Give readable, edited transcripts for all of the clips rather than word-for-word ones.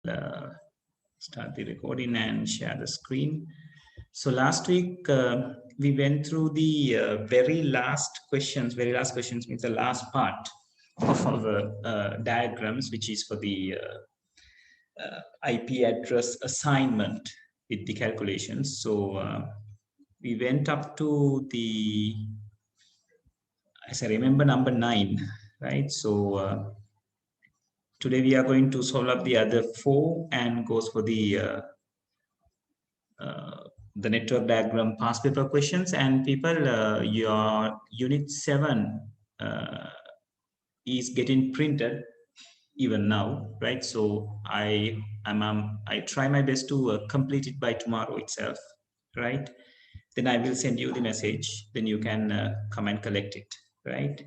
Start the recording and share the screen. So last week we went through the very last questions means the last part of our diagrams, which is for the IP address assignment with the calculations. So we went up to the, as I remember, number 9, right? So today we are going to solve up the other 4 and goes for the network diagram past paper questions. And people, your unit 7 is getting printed even now, right? So I try my best to complete it by tomorrow itself, right? Then I will send you the message. Then you can come and collect it, right?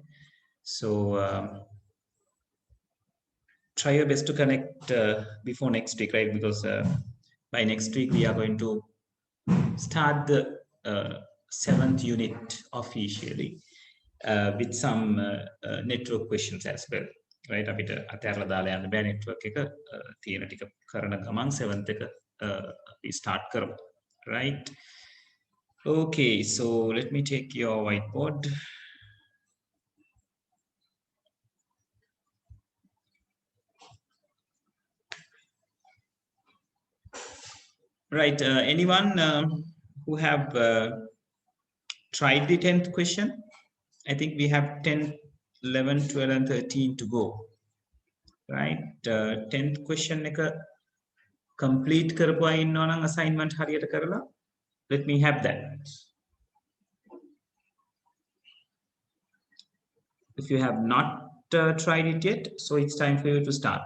So try your best to connect before next week, right? Because by next week we are going to start the 7th unit officially with some network questions as well, right? අපිට අතහැරලා දාලා යන්න බෑ network එක තියෙන ටික කරන ගමන් 7th එක අපි start කරමු, right? Okay, so let me take your whiteboard. Right, anyone who have tried the 10th question? I think we have 10, 11, 12 and 13 to go, right? 10th question එක complete කරපුවා ඉන්නවා නම් assignment හරියට කරලා, let me have that. If you have not tried it yet, so it's time for you to start.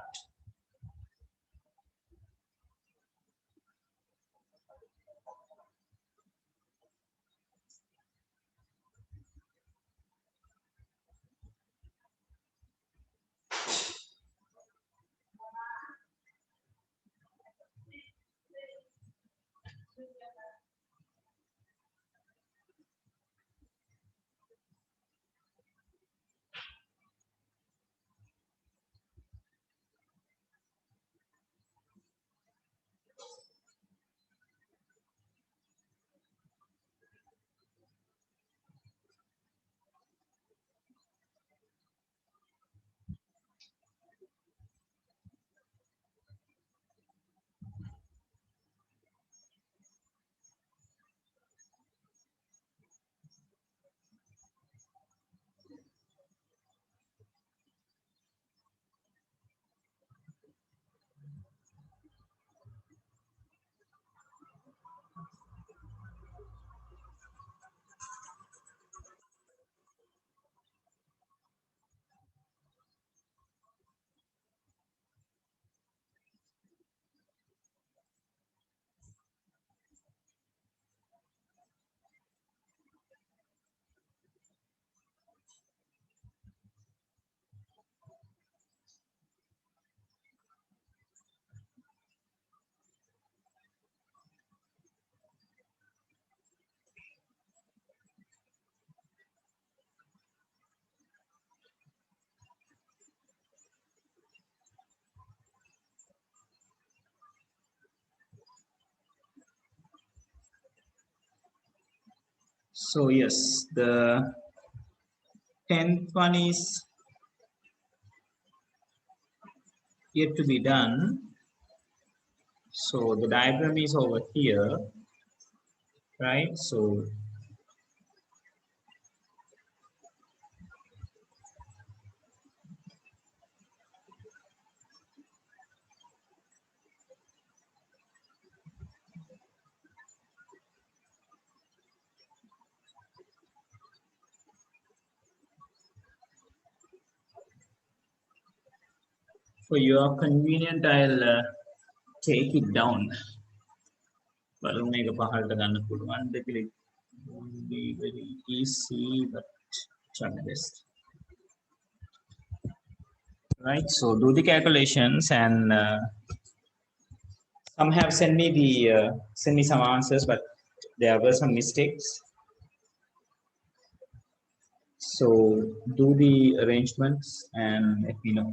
So yes, the 10th one is yet to be done. So the diagram is over here, right? So for your convenient, I'll take it down. බලමු මේක පහළට ගන්න පුළුවන් දෙ කියලා. Won't be very easy, but try my best. Right, so do the calculations, and some have sent me some answers, but there were some mistakes. So do the arrangements and let me know.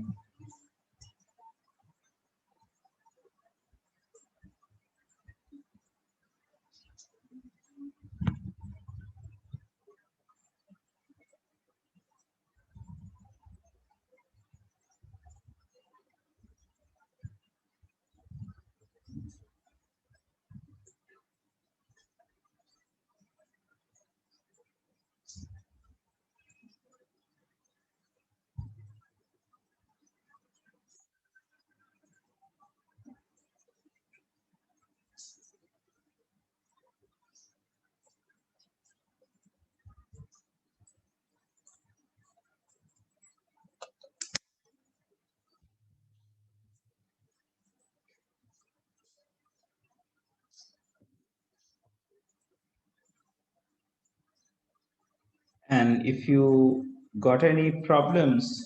And if you got any problems,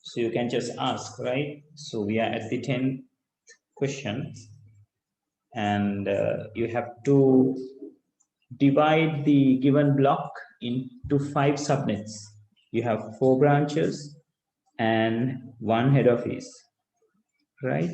so you can just ask, right? So we are at the 10th question, and you have to divide the given block into 5 subnets. You have 4 branches and 1 head office, right?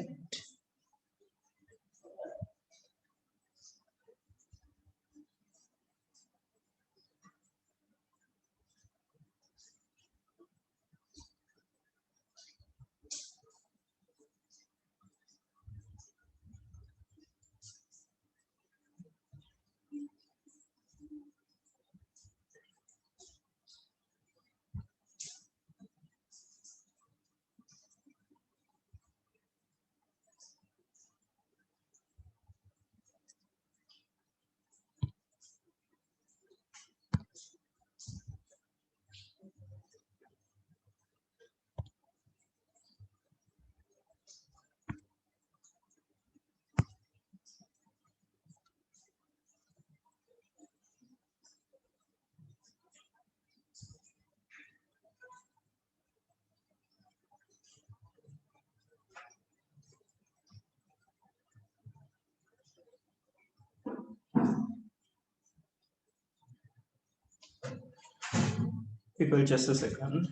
People, just a second.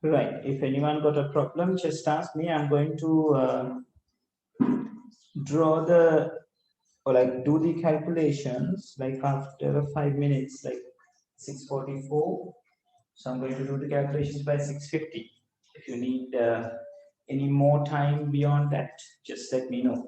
Right. If anyone got a problem, just ask me. I'm going to draw the or like do the calculations like after 5 minutes, like 6:44. So I'm going to do the calculations by 6:50. If you need any more time beyond that, just let me know.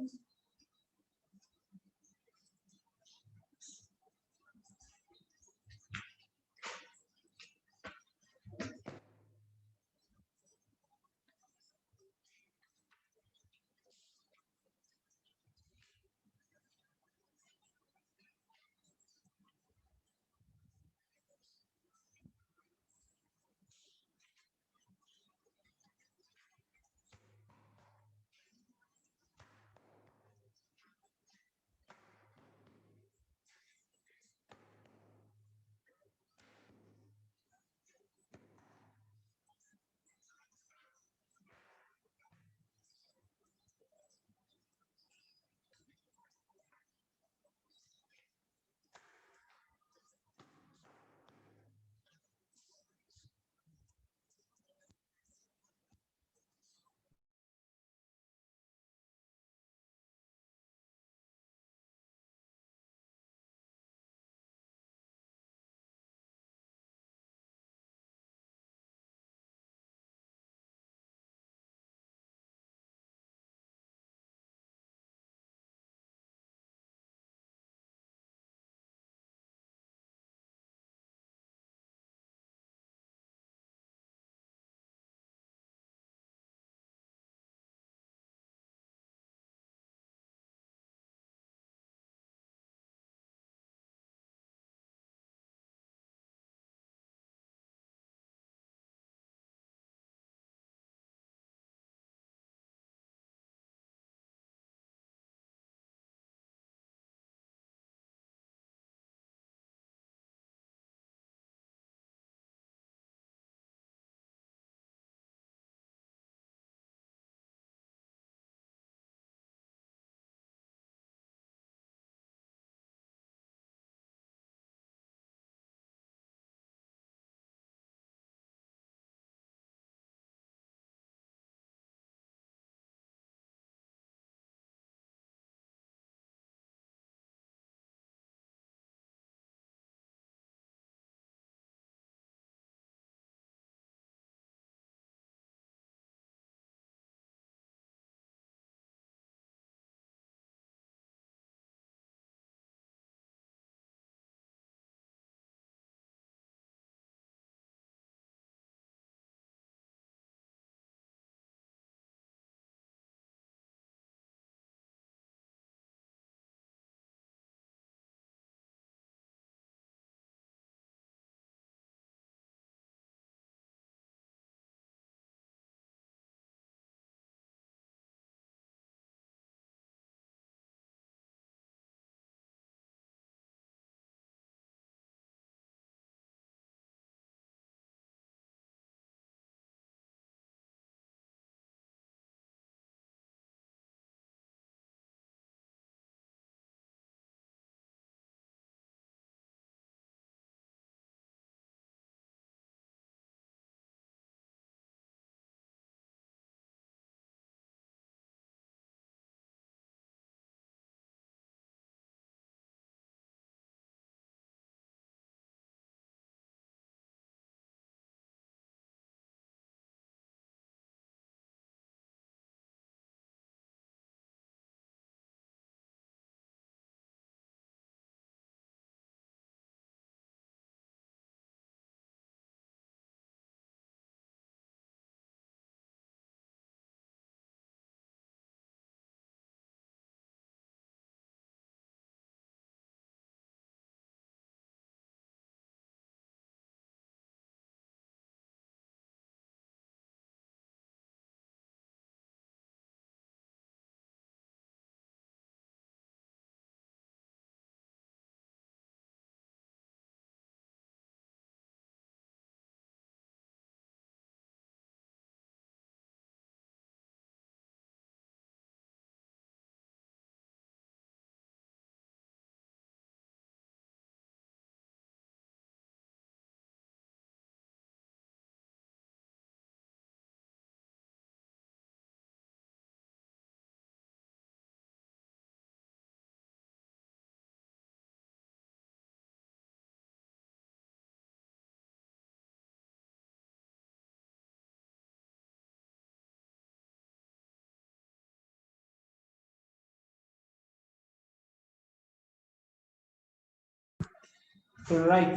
Right.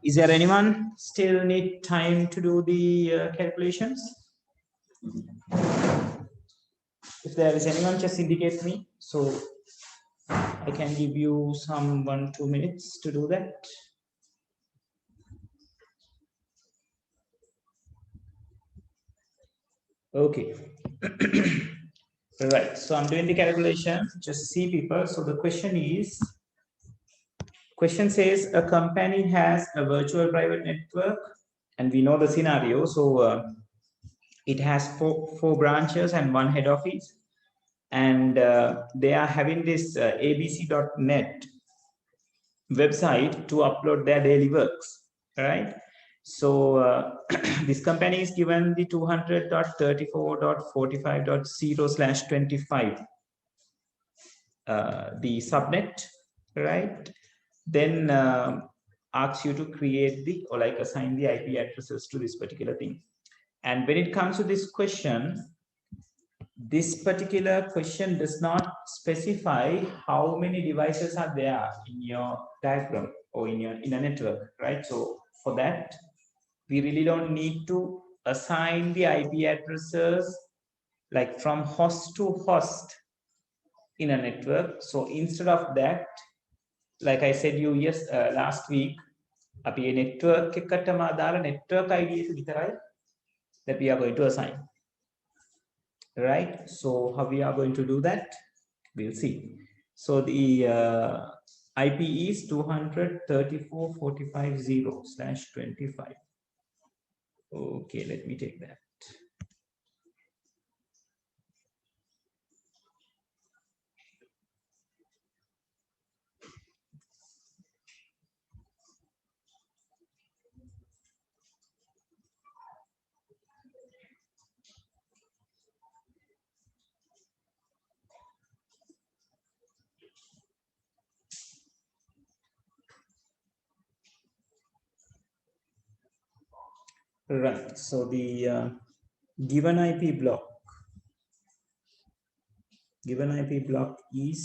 Is there anyone still need time to do the calculations? If there is anyone, just indicate me so I can give you some 1-2 minutes to do that. Okay. Right. So I'm doing the calculation. Just see people. So the question says a company has a virtual private network, and we know the scenario. So it has four branches and one head office, and they are having this abc.net website to upload their daily works, right? So this company is given the 200.34.45.0/25, the subnet, right? Then asks you to create the, or like assign the IP addresses to this particular thing. And when it comes to this question, this particular question does not specify how many devices are there in your diagram or in a network, right? So for that, we really don't need to assign the IP addresses like from host to host in a network. So instead of that, like I said you last week, අපි network එකටම අදාළ network IDs විතරයි that we are going to assign. Right? So how we are going to do that? We'll see. So the IP is 234.45.0/25. Okay, let me take that. Right. So the given IP block is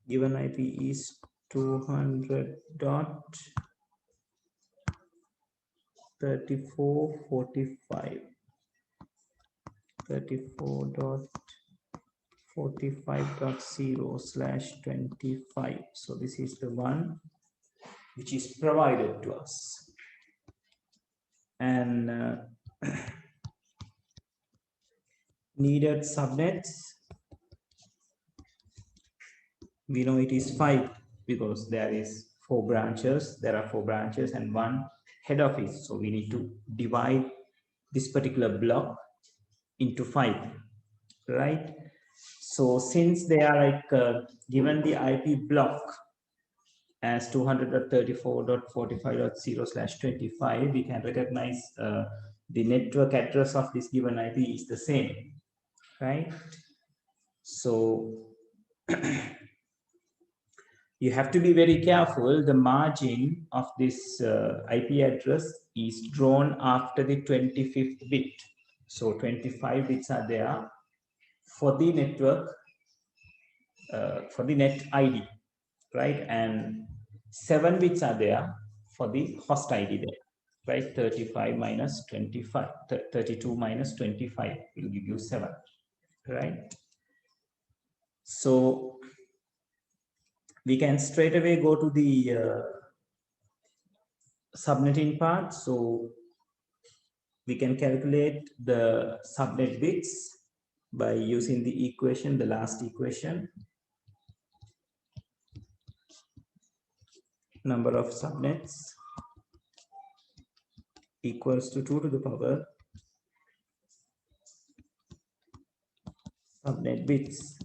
given IP is 200.34.45.0/25. So this is the one which is provided to us. And needed subnets, we know it is 5 because there are 4 branches and one head office. So we need to divide this particular block into 5, right? So since they are like given the IP block as 200.34.45.0/25, we can recognize the network address of this given IP is the same, right? So you have to be very careful. The margin of this IP address is drawn after the 25th bit. So 25 bits are there for the network, for the net ID, right? And 7 bits are there for the host ID there, right? 32 minus 25 will give you 7, right? So we can straight away go to the subnetting part. So we can calculate the subnet bits by using the equation, the last equation. Number of subnets equals to 2 to the power subnet bits.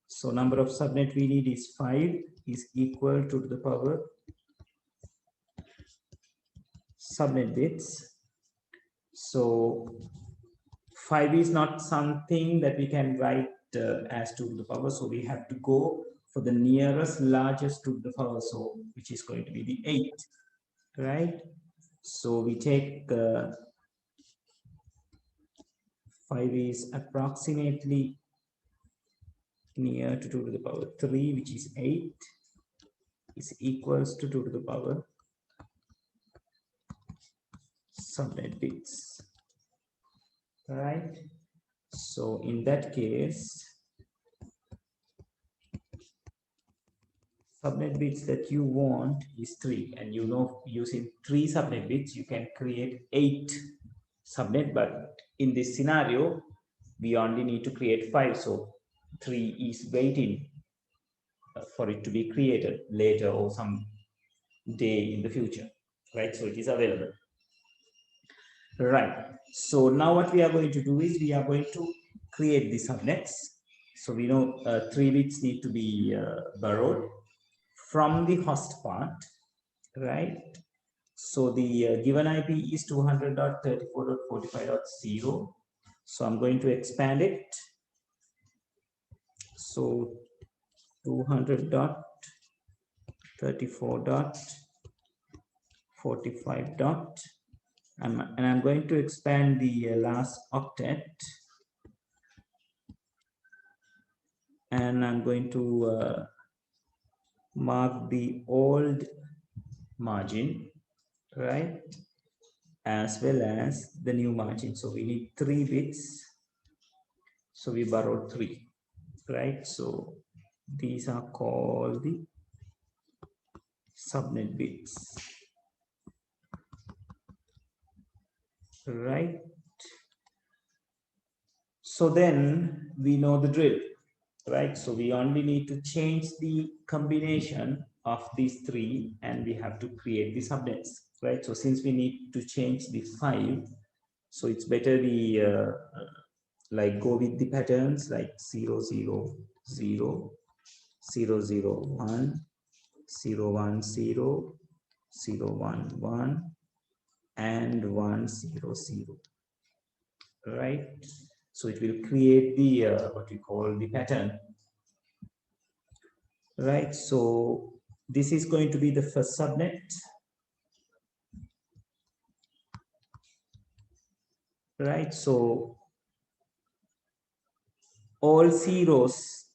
So number of subnet we need is 5 is equal to the power subnet bits. So 5 is not something that we can write as 2 to the power. So we have to go for the nearest largest 2 to the power. So which is going to be the 8, right? So we take 5 is approximately near to 2 to the power 3, which is 8, is equals to 2 to the power subnet bits, right? So in that case, subnet bits that you want is 3, and you know, using 3 subnet bits you can create 8 subnet, but in this scenario we only need to create 5, so 3 is waiting for it to be created later or some day in the future, right? So it is available, right? So now what we are going to do is we are going to create the subnets. So we know 3 bits need to be borrowed from the host part, right? So the given IP is 200.34.45.0. So I'm going to expand it. So 200.34.45. And I'm going to expand the last octet. And I'm going to mark the old margin, right, as well as the new margin. So we need 3 bits, so we borrowed 3, right? So these are called the subnet bits, right? So then we know the drill, right? So we only need to change the combination of these 3 and we have to create the subnets, right? So since we need to change the 5, so it's better we like go with the patterns like 0, 0, 0, 0, 0, 1, 0, 1, 0, 0, 1, 1, and 1, 0, 0, right? So it will create the what we call the pattern, right? So this is going to be the first subnet, right? So all zeros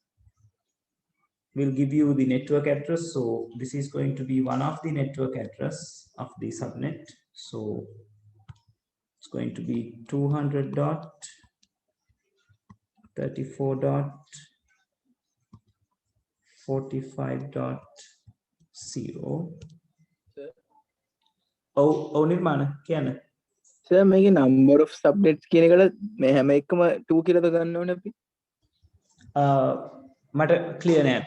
will give you the network address. So this is going to be one of the network address of the subnet. So it's going to be 200.34.45.0. Oh, Nirmana, can Sir, make a number of subnets. Can you make 2 කියලා ගන්න ඕනේ අපි? මට clear නෑ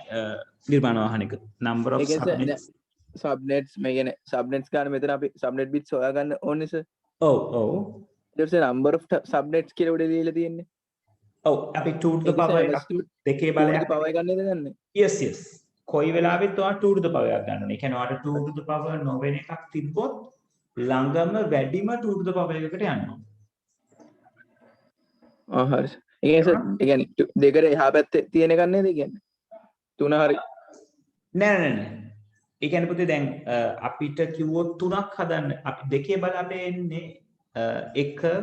නිර්මාණ වාහනික number of subnets. Subnets මේ කියන්නේ subnets ගන්න මෙතන අපි subnet bits හොයා ගන්න ඕනේ sir. ඔව්. There's a number of subnets කියලා උඩ දීලා තියෙන්නේ. ඔව් අපි 2 to the power එකක් දෙකේ බලයක් power එකක් නේද ගන්න? Yes. කොයි වෙලාවෙත් ඔයා 2 to the power එකක් ගන්න ඕනේ. ඒ කියන්නේ ඔයාට 2 to the power නොවෙන එකක් තිබ්බොත් ළඟම වැඩිම 2 to the power එකකට යන්න ඕනේ. හරි. ඒ කියන්නේ දෙකට එහා පැත්තේ තියෙන එකක් නේද කියන්නේ? 3 හරි. නෑ. ඒ කියන්නේ පුතේ දැන් අපිට කිව්වොත් 3ක් හදන්න අපි දෙකේ බලපේ එන්නේ 1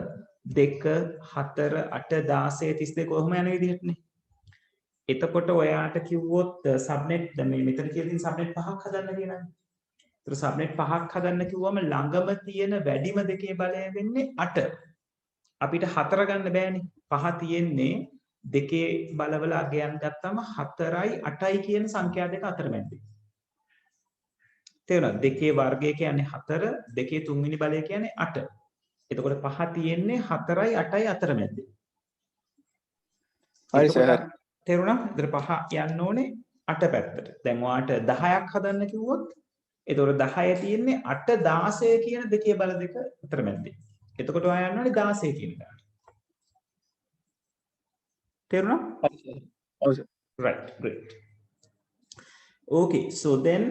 2 4 8 16 32 කොහොම යන විදිහටනේ. එතකොට ඔයාට කිව්වොත් සබ්නෙට් මේ මෙතන කියලා තියෙන සබ්නෙට් 5ක් හදන්න කියලානේ. ඒතර සබ්නෙට් 5ක් හදන්න කිව්වම ළඟම තියෙන වැඩිම දෙකේ බලය වෙන්නේ 8. අපිට 4 ගන්න බෑනේ. 5 තියෙන්නේ දෙකේ බලවල අගයන් ගත්තම 4යි 8යි කියන සංඛ්‍යා දෙක අතරමැද්දේ. තේරුණාද? දෙකේ වර්ගය කියන්නේ 4, දෙකේ තුන්වෙනි බලය කියන්නේ 8. එතකොට 5 තියෙන්නේ 4යි 8යි අතරමැද්දේ. හරි සර්. තේරුණා? ඒතර 5 යන්න ඕනේ 8 පැත්තට. දැන් ඔයාට 10ක් හදන්න කිව්වොත් එතකොට 10 තියෙන්නේ 8 16 කියන දෙකේ බල දෙක අතරමැද්දේ. එතකොට ඔයා යන්න ඕනේ 16 කියන එකට. තේරුණා? ඔව් sir. Right, great. Okay, so then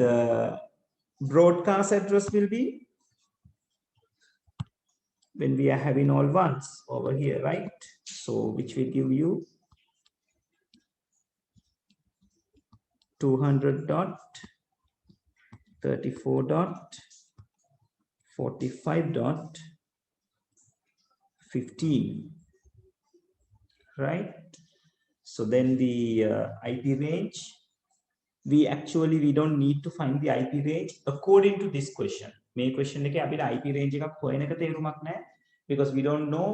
the broadcast address will be when we are having all ones over here, right? So which will give you 200.34.45.15, right? So then the IP range, we don't need to find the IP range according to this question. May question එක අපිට IP range එකක් හොයන එක තේරුමක් නැහැ, because we don't know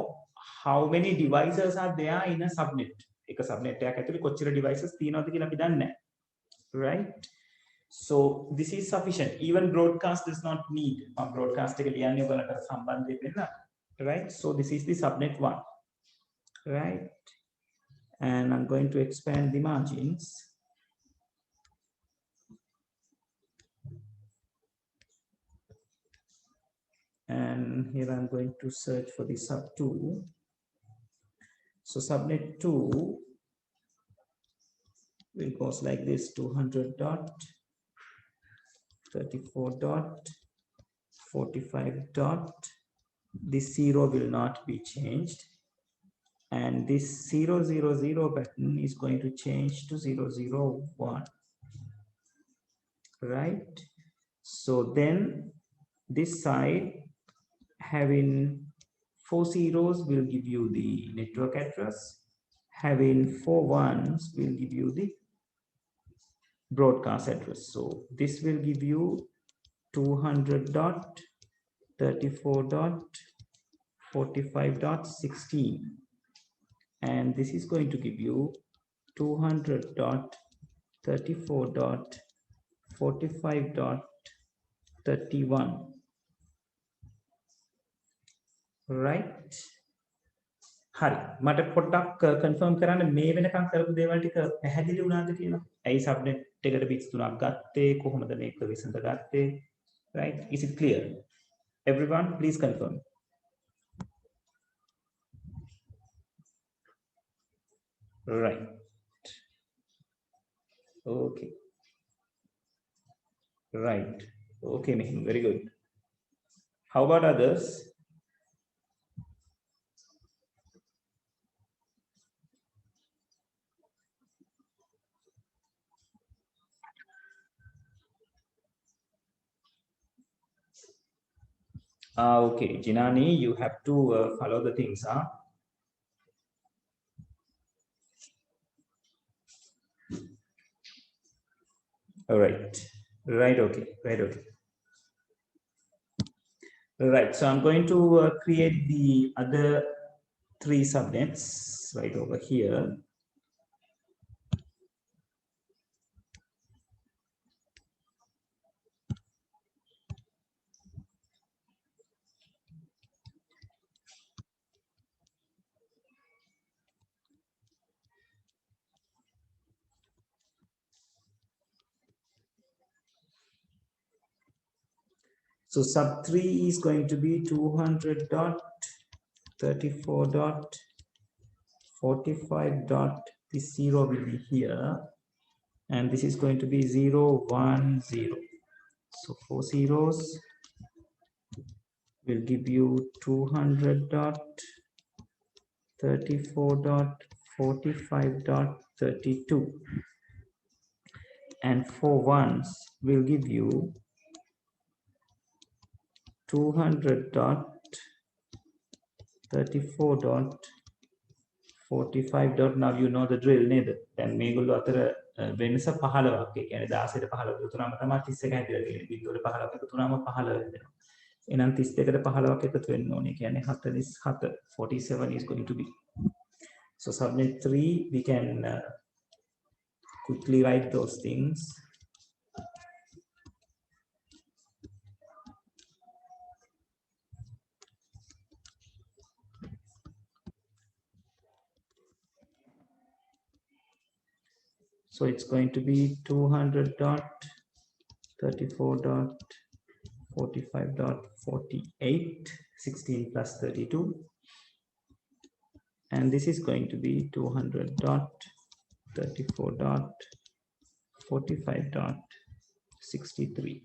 how many devices are there in a subnet. එක subnet එකක් ඇතුලේ කොච්චර devices තියෙනවද කියලා අපි දන්නේ නැහැ. Right? So this is sufficient. Even broadcast does not need. Broadcast එක ලියන්නේ ඔයාලට සම්බන්ධ වෙන්න. Right? So this is the subnet 1. Right? And I'm going to expand the margins. And here I'm going to search for the sub 2. So subnet 2 will goes like this: 200.34.45. This 0 will not be changed, and this 000 button is going to change to 001. Right? So then this side having 4 zeros will give you the network address. Having 4 ones will give you the broadcast address. So this will give you 200.34.45.16, and this is going to give you 200.34.45.31. Right? හරි මට පොඩ්ඩක් confirm කරන්න මේ වෙනකන් කරපු දේවල් ටික පැහැදිලි වුණාද කියලා. ඇයි සබ්නෙට් එකට බිට්ස් 3ක් ගත්තේ, කොහොමද මේක විසඳගත්තේ? Right? Is it clear? Everyone, please confirm. Right. Okay. Right. Okay, Mehin, very good. How about others? Okay, Jinani, you have to follow the things, huh? All right. Right, okay. Right, okay. Right, so I'm going to create the other 3 subnets right over here. So sub 3 is going to be 200.34.45. This 0 will be here, and this is going to be 010. So 4 zeros will give you 200.34.45.32, and 4 ones will give you 200.34.45. Now you know the drill නේද? දැන් මේගොල්ලෝ අතර වෙනස 15ක්. ඒ කියන්නේ 16ට 15 එකතු වුණාම තමයි 31 හැදිලා තියෙන්නේ. බිංදුවට 15ක් එකතු වුණාම 15 වෙනවා. එහෙනම් 32ට 15ක් එකතු වෙන්න ඕනේ. ඒ කියන්නේ 47. 47 is going to be. So subnet 3 we can quickly write those things. So it's going to be 200.34.45.48, 16 plus 32. And this is going to be 200.34.45.63.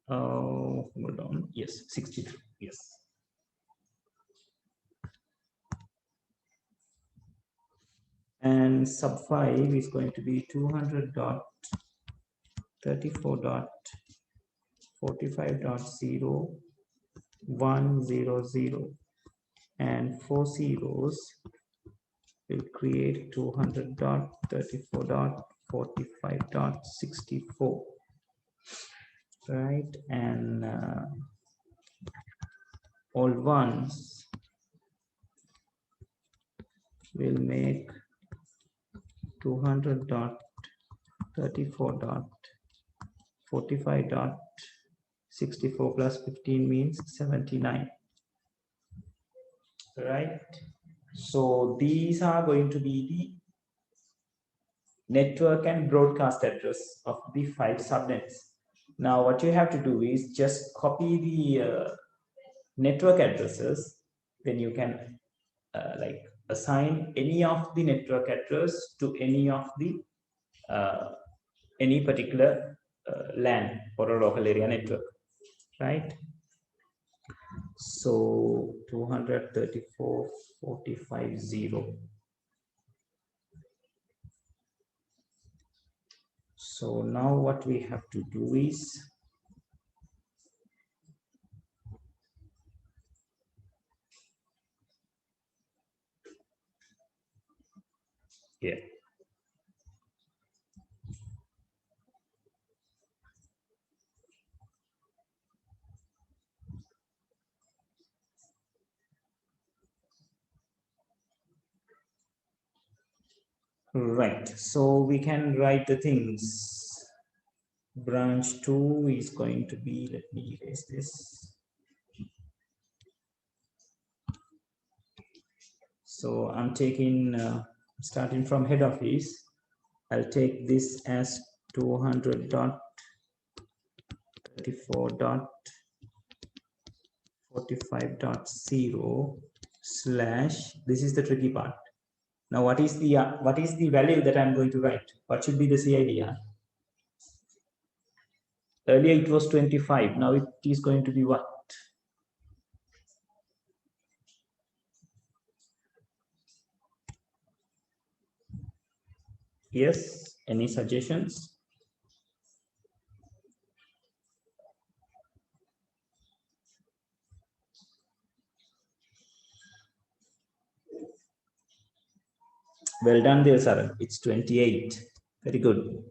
Oh, hold on. Yes, 63. Yes. And sub 5 is going to be 200.34.45.0100, and 4 zeros We'll create 200.34.45.64, right? And all ones will make 200.34.45.64 plus 15 means 79, right? So these are going to be the network and broadcast address of the 5 subnets. Now what you have to do is just copy the network addresses, then you can like assign any of the network address to any of the any particular LAN or a local area network, right? So 234.45.0. So now what we have to do is here. Right, so we can write the things. Branch 2 is going to be, let me erase this. So I'm taking, starting from head office, I'll take this as 200.34.45.0 slash, this is the tricky part. Now what is the value that I'm going to write? What should be the CID? Earlier it was 25, now it is going to be what? Yes, any suggestions? Well done there, Sarah. It's 28. Very good.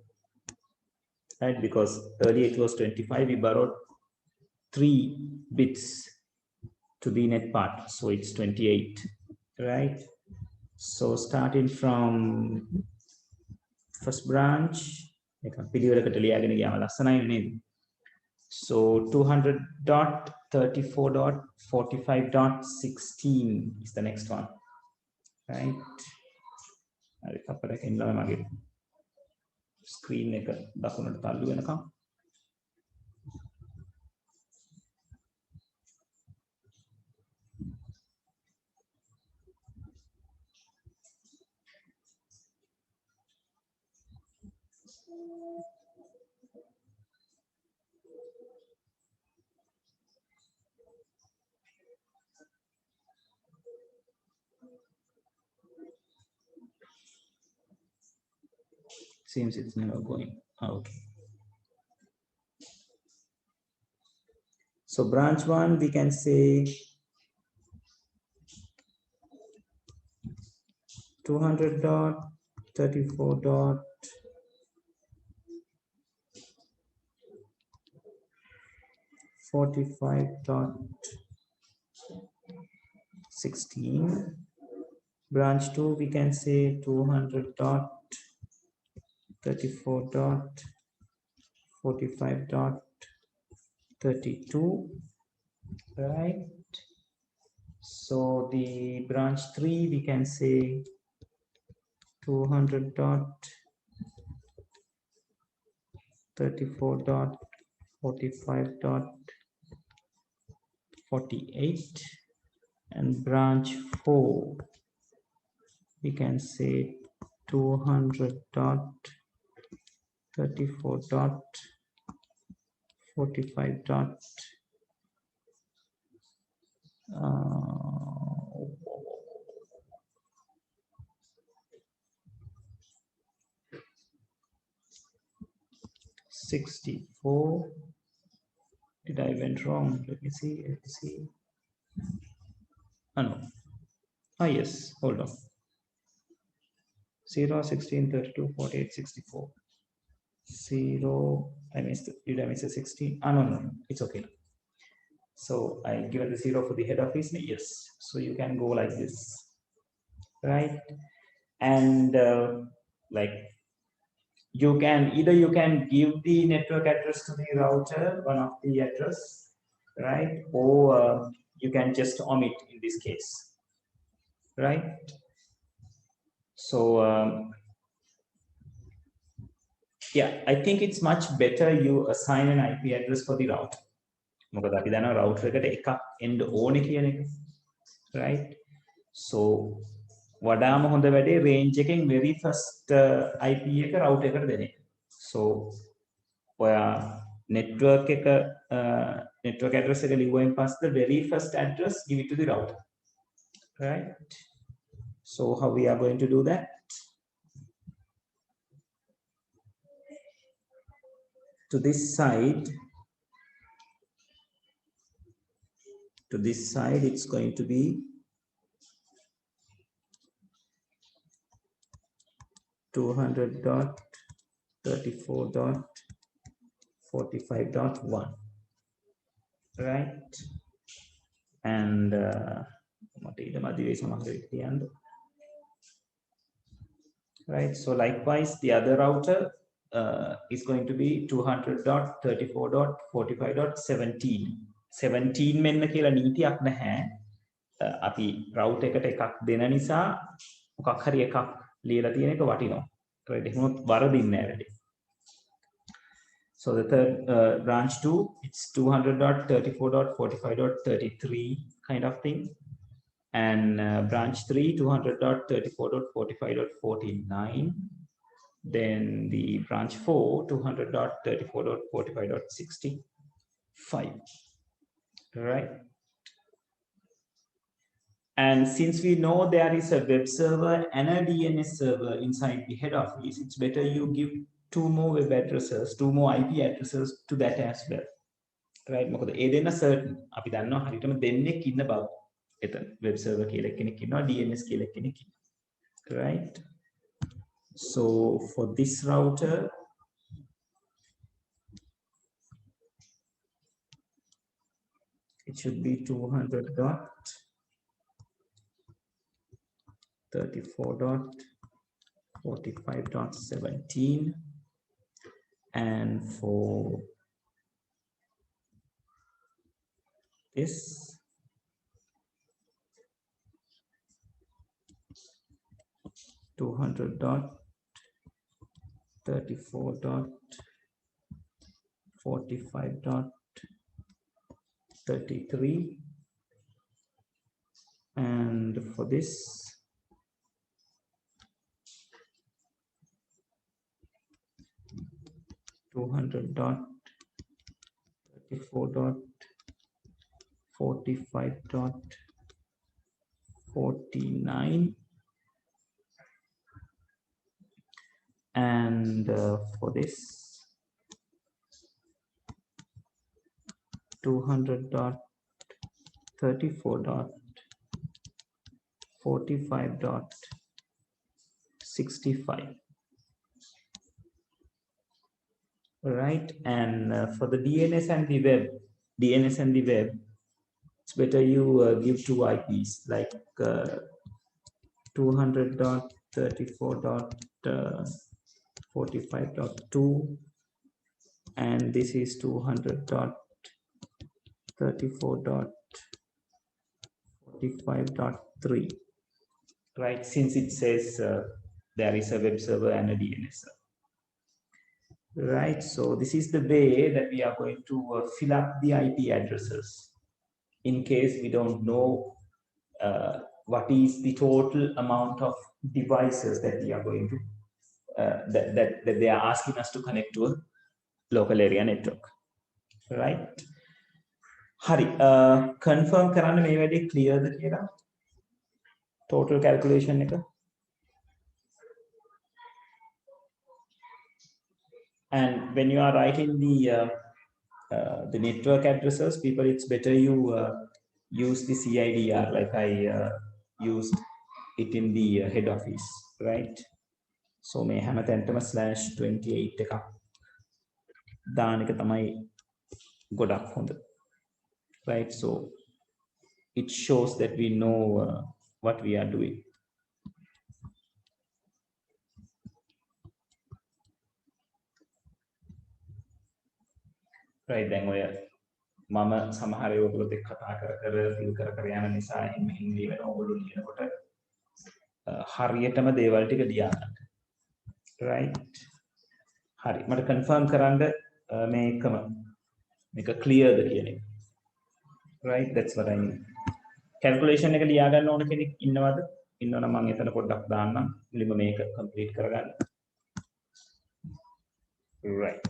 Right, because earlier it was 25, we borrowed 3 bits to the net part, so it's 28, right? So starting from first branch, so 200.34.45.16 is the next one, right? Screen එක දකුණට තල්ලු වෙනකම්. Seems it's never going. Okay. So branch 1, we can say 200.34.45.16. Branch 2, we can say 200.34.45.32, right? So the branch 3, we can say 200.34.45.48, and branch 4, we can say 200.34.45. 64. Did I went wrong? Let me see. Oh no. Ah yes, hold on. 0, 16, 32, 48, 64. 0, I missed, did I miss a 16? Ah, no, it's okay. So I give the 0 for the head office. Yes. So you can go like this, right? And like you can give the network address to the router, one of the address, right? Or you can just omit in this case, right? So yeah, I think it's much better you assign an IP address for the router. මොකද අපි දන්නවා router එකට එකක් එන්න ඕනේ කියන එක, right? So වඩාම හොඳ වැඩේ range එකෙන් very first IP එක router එකට දෙන එක. So ඔයා network එක network address එක ලිව්වයින් පස්සේ the very first address give it to the router, right? So how we are going to do that? To this side, it's going to be 200.34.45.1, right? And right, so likewise the other router is going to be 200.34.45.17. 17 මෙන්න කියලා නීතියක් නැහැ. අපි router එකට එකක් දෙන නිසා මොකක් හරි එකක් ලියලා තියෙන එක වටිනවා. right? එහෙනම් වරදින්නේ නැහැ වැඩි. So the third branch 2, it's 200.34.45.33 kind of thing. And branch 3, 200.34.45.49. Then the branch 4, 200.34.45.65. Right? And since we know there is a web server and a DNS server inside the head office, it's better you give 2 more web addresses, 2 more IP addresses to that as well. Right? මොකද ඒ දෙන්න certain. අපි දන්නවා හරියටම දෙන්නෙක් ඉන්න බව. එතන web server කියලා කෙනෙක් ඉන්නවා, DNS කියලා කෙනෙක් ඉන්නවා. Right? So for this router, it should be 200.34.45.17, and for this 200.34.45.33, and for this 200.34.45.49, and for this 200.34.45.65. Right? And for the DNS and the web, it's better you give 2 IPs, like 200.34.45.2, and this is 200.34.45.3, right? Since it says there is a web server and a DNS server. Right, so this is the way that we are going to fill up the IP addresses in case we don't know what is the total amount of devices that we are going to that they are asking us to connect to a local area network, right? Hari, confirm කරන්න මේ වැඩේ clear ද කියලා total calculation එක. And when you are writing the network addresses, people, it's better you use the CIDR like I used it in the head office, right? so මේ හැමතැනටම /28 එකක් දාන එක තමයි ගොඩක් හොඳ. Right, so it shows that we know what we are doing. Right, then ඔය මම සමහර ඔයගොල්ලොත් එක්ක කතා කර ෆිල් කර යන නිසා එහෙම ලියන ඔයගොල්ලෝ ලියනකොට හරියටම දේවල් ටික ලියා ගන්න. Right, හරි මට කන්ෆර්ම් කරන්න මේක clearද කියන එක. Right, that's what I mean. Calculation එක ලියා ගන්න ඕන කෙනෙක් ඉන්නවද? ඉන්නවනම් මම එතන පොඩ්ඩක් දාන්නම්. මුලින්ම මේක complete කරගන්න. Right.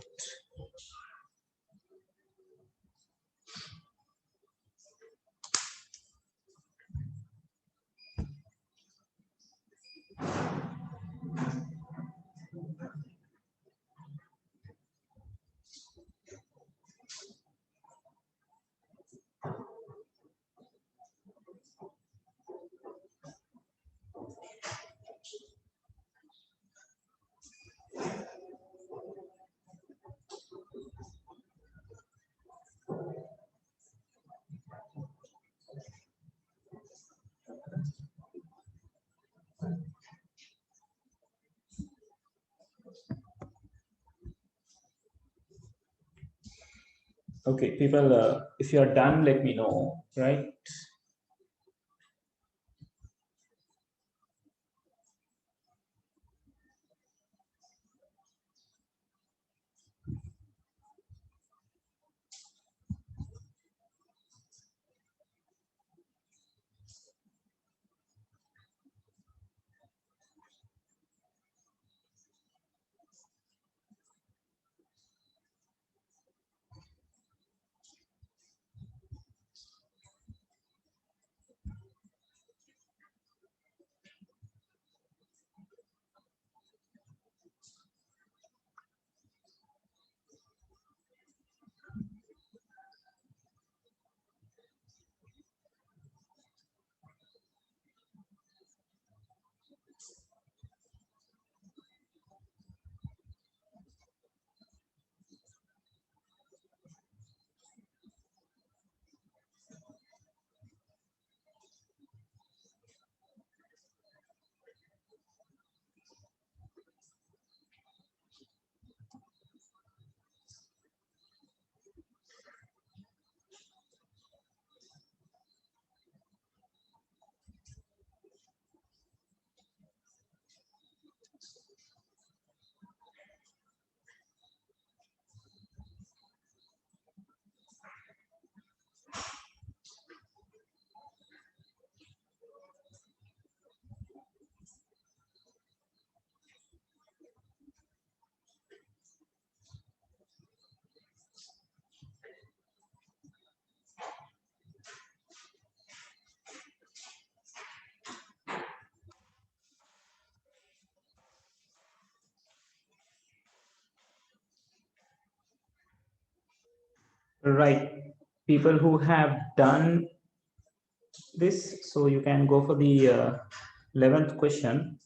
Okay, people, if you are done, let me know, right? Right, people who have done this, so you can go for the 11th question.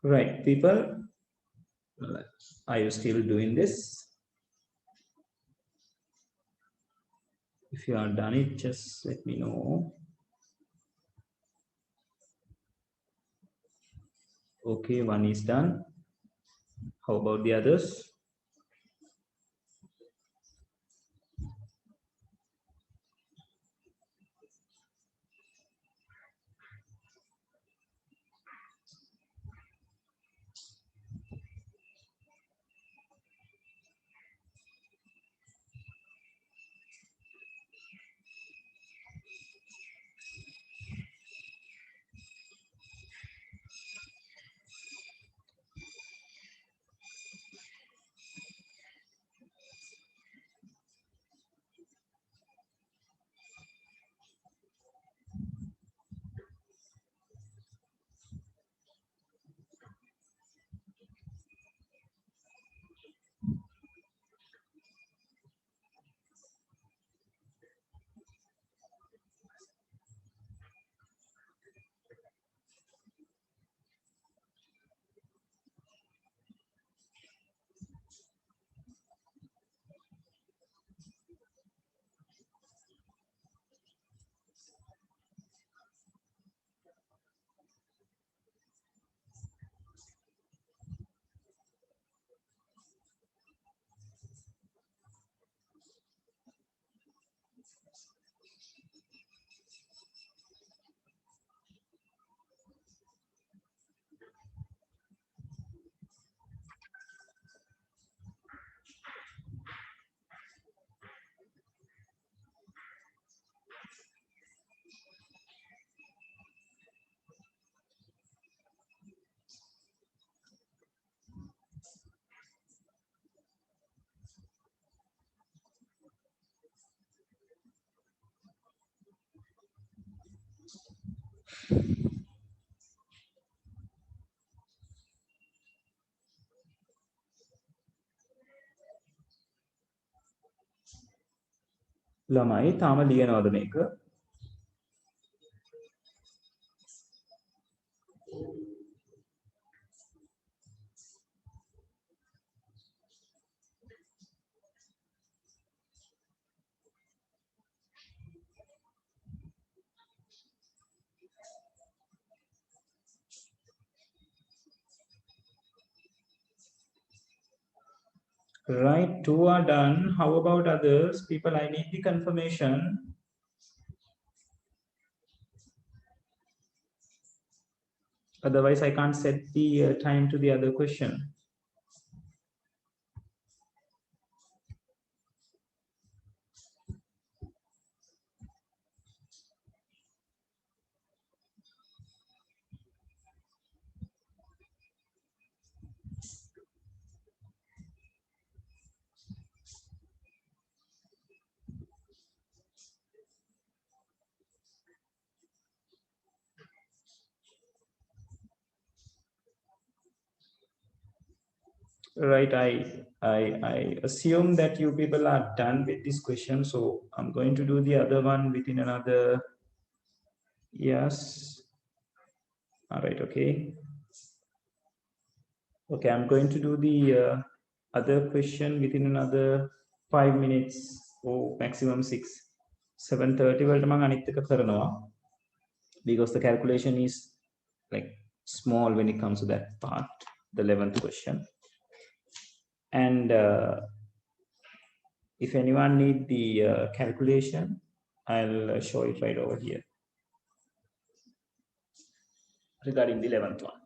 Right, people, are you still doing this? If you are done it, just let me know. Okay, one is done. How about the others? ළමයි තාම ලියනවද මේක? Right, 2 are done. How about others? People, I need the confirmation. Otherwise, I can't set the time to the other question. Right, I assume that you people are done with this question, so I'm going to do the other one within another. Yes. All right, okay. Okay, I'm going to do the other question within another 5 minutes or maximum 6. 7:30 වලට මම අනිත් එක කරනවා because the calculation is like small when it comes to that part, the 11th question. And if anyone need the calculation, I'll show it right over here regarding the 11th one.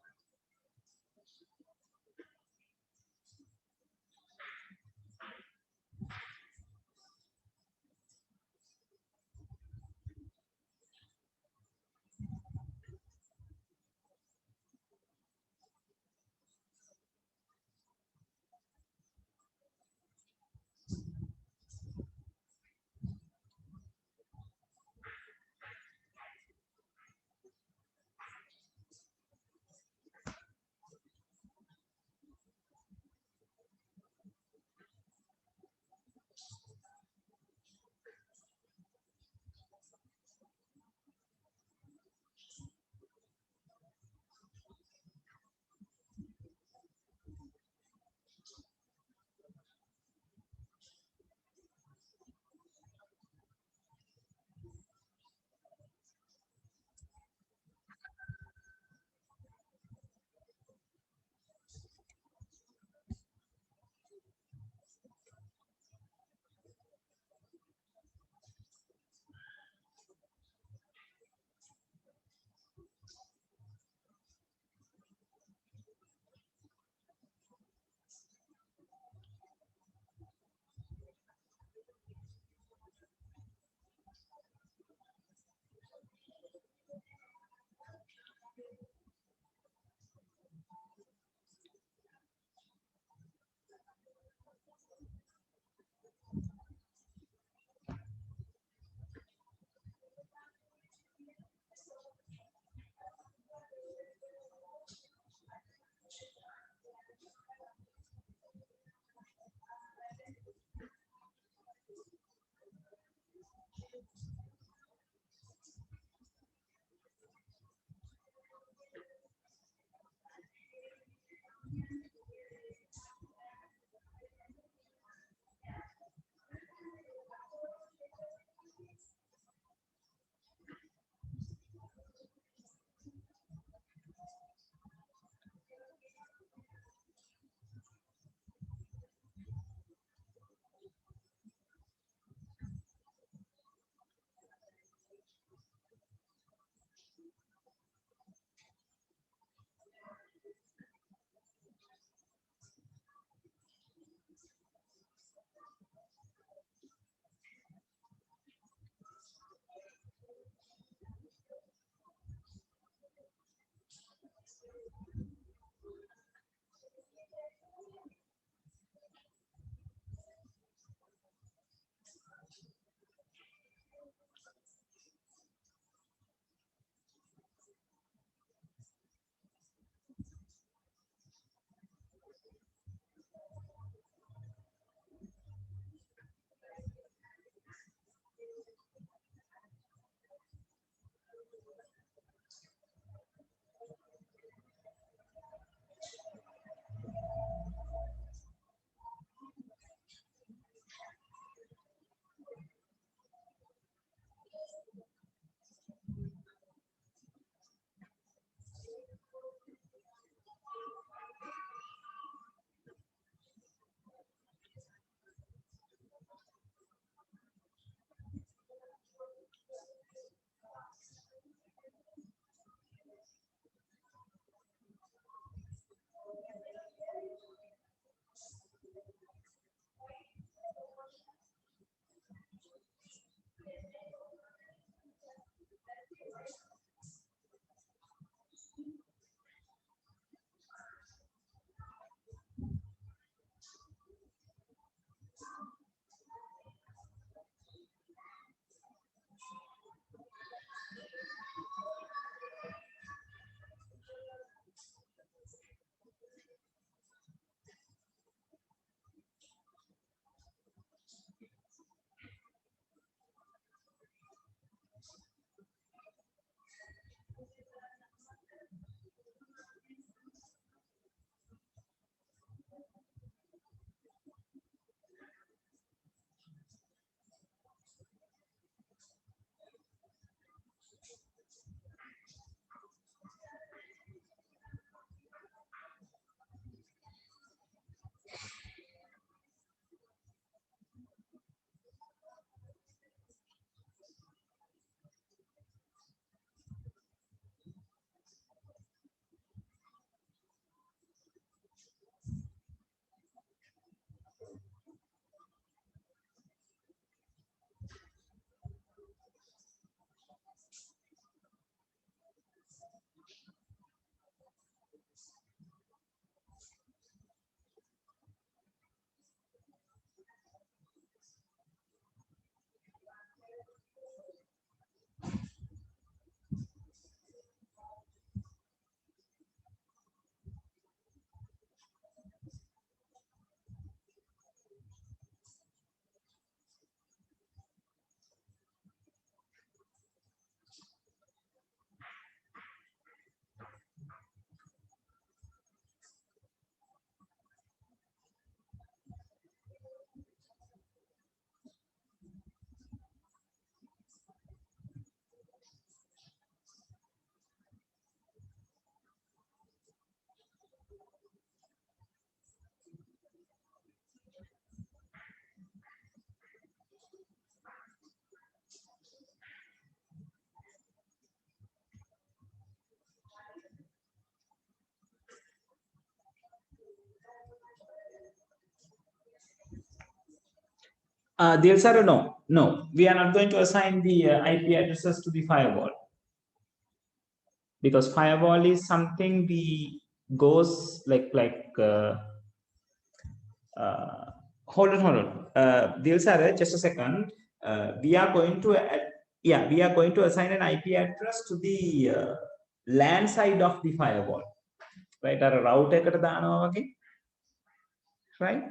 Dilsara, no, we are not going to assign the IP addresses to the firewall, because firewall is something we goes hold on. Dilsara, just a second. We are going to we are going to assign an IP address to the LAN side of the firewall, right? Our route eකට දානවා වගේ, right?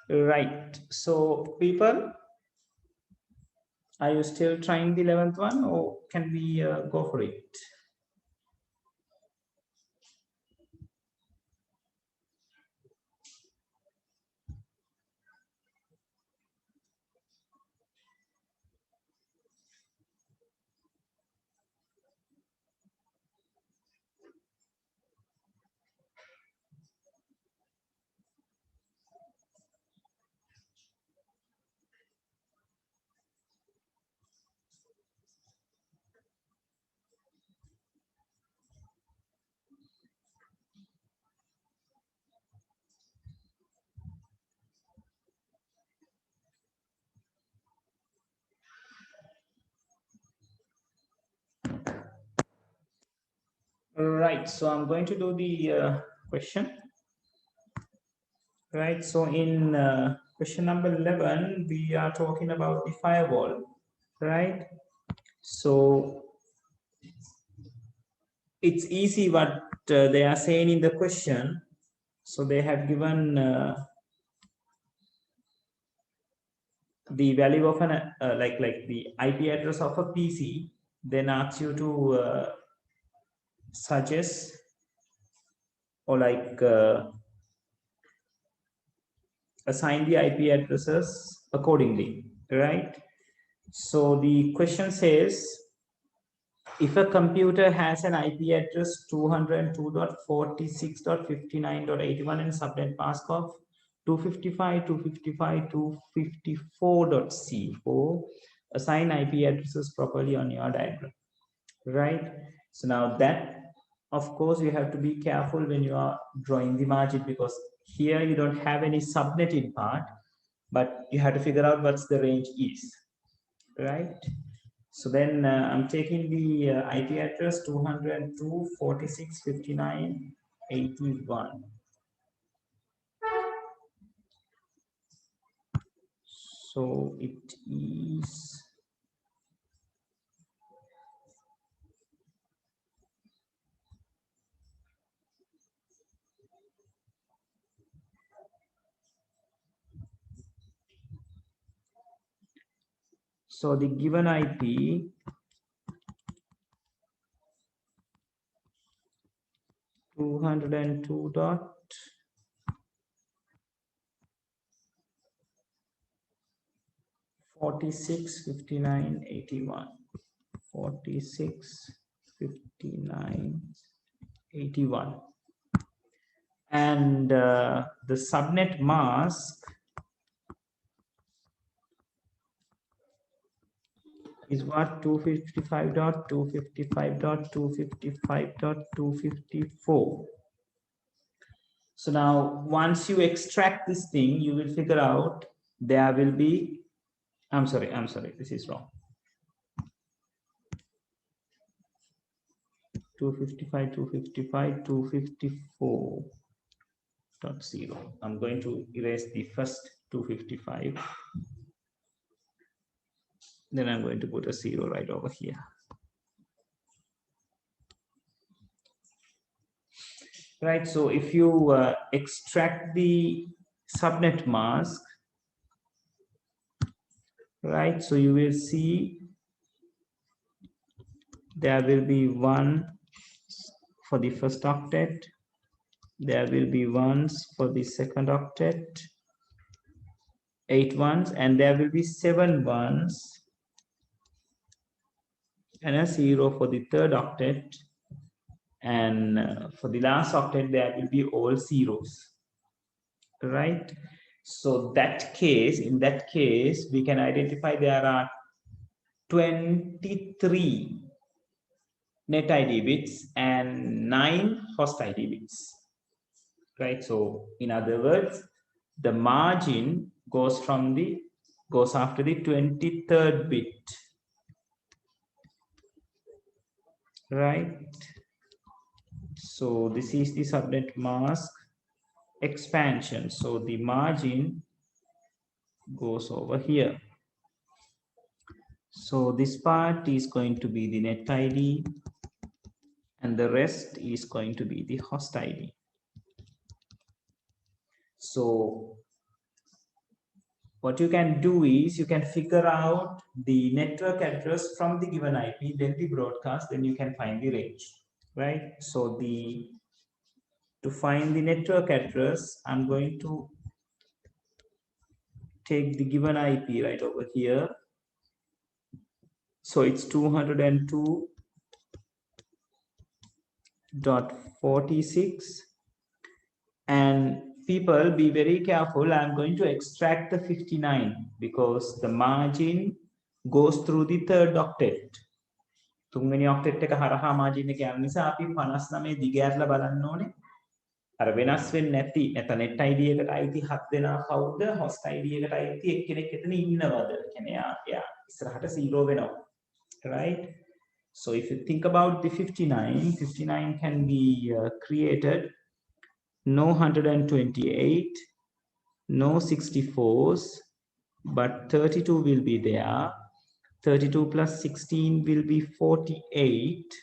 Right. So people, are you still trying the 11th one, or can we go for it? Right. So I'm going to do the question. Right. So in question number 11, we are talking about the firewall. Right. So it's easy what they are saying in the question. So they have given the value of an like the IP address of a PC, then asks you to suggest or assign the IP addresses accordingly, right? So the question says, if a computer has an IP address 202.46.59.81 and subnet mask of 255.254.c4, assign IP addresses properly on your diagram, right? So now that, of course, you have to be careful when you are drawing the margin, because here you don't have any subnetting part, but you have to figure out what's the range is, right? So then I'm taking the IP address 202.46.59.81. So it is so the given IP 202.46.59.81. 46.59.81. And the subnet mask is what? 255.255.255.254. So now once you extract this thing, you will figure out there will be, I'm sorry, this is wrong. 255.254.0. I'm going to erase the first 255. Then I'm going to put a 0 right over here. Right, so if you extract the subnet mask, right, so you will see there will be 1 for the first octet, there will be 1s for the second octet, 8 ones, and there will be 7 ones and a 0 for the third octet, and for the last octet there will be all zeros, right? So in that case we can identify there are 23 net ID bits and 9 host ID bits, right? So in other words, the margin goes after the 23rd bit, right? So this is the subnet mask expansion. So the margin goes over here. So this part is going to be the net ID, and the rest is going to be the host ID. So what you can do is you can figure out the network address from the given IP, then the broadcast, then you can find the range, right? So to find the network address, I'm going to take the given IP right over here. So it's 202.46, and people be very careful. I'm going to extract the 59 because the margin goes through the third octet. තුන්වෙනි ඔක්ටෙට් එක හරහා margin එක යන නිසා අපි 59 දිගහැරලා බලන්න ඕනේ. අර වෙනස් වෙන්නේ නැති නැත්නම් net ID එකට අයිති 7 දෙනා කවුද, host ID එකට අයිති එක්කෙනෙක් එතන ඉන්නවද? කියන්නේ යා ඉස්සරහට 0 වෙනවා. Right? So if you think about the 59 can be created. No 128, no 64s, but 32 will be there. 32 plus 16 will be 48.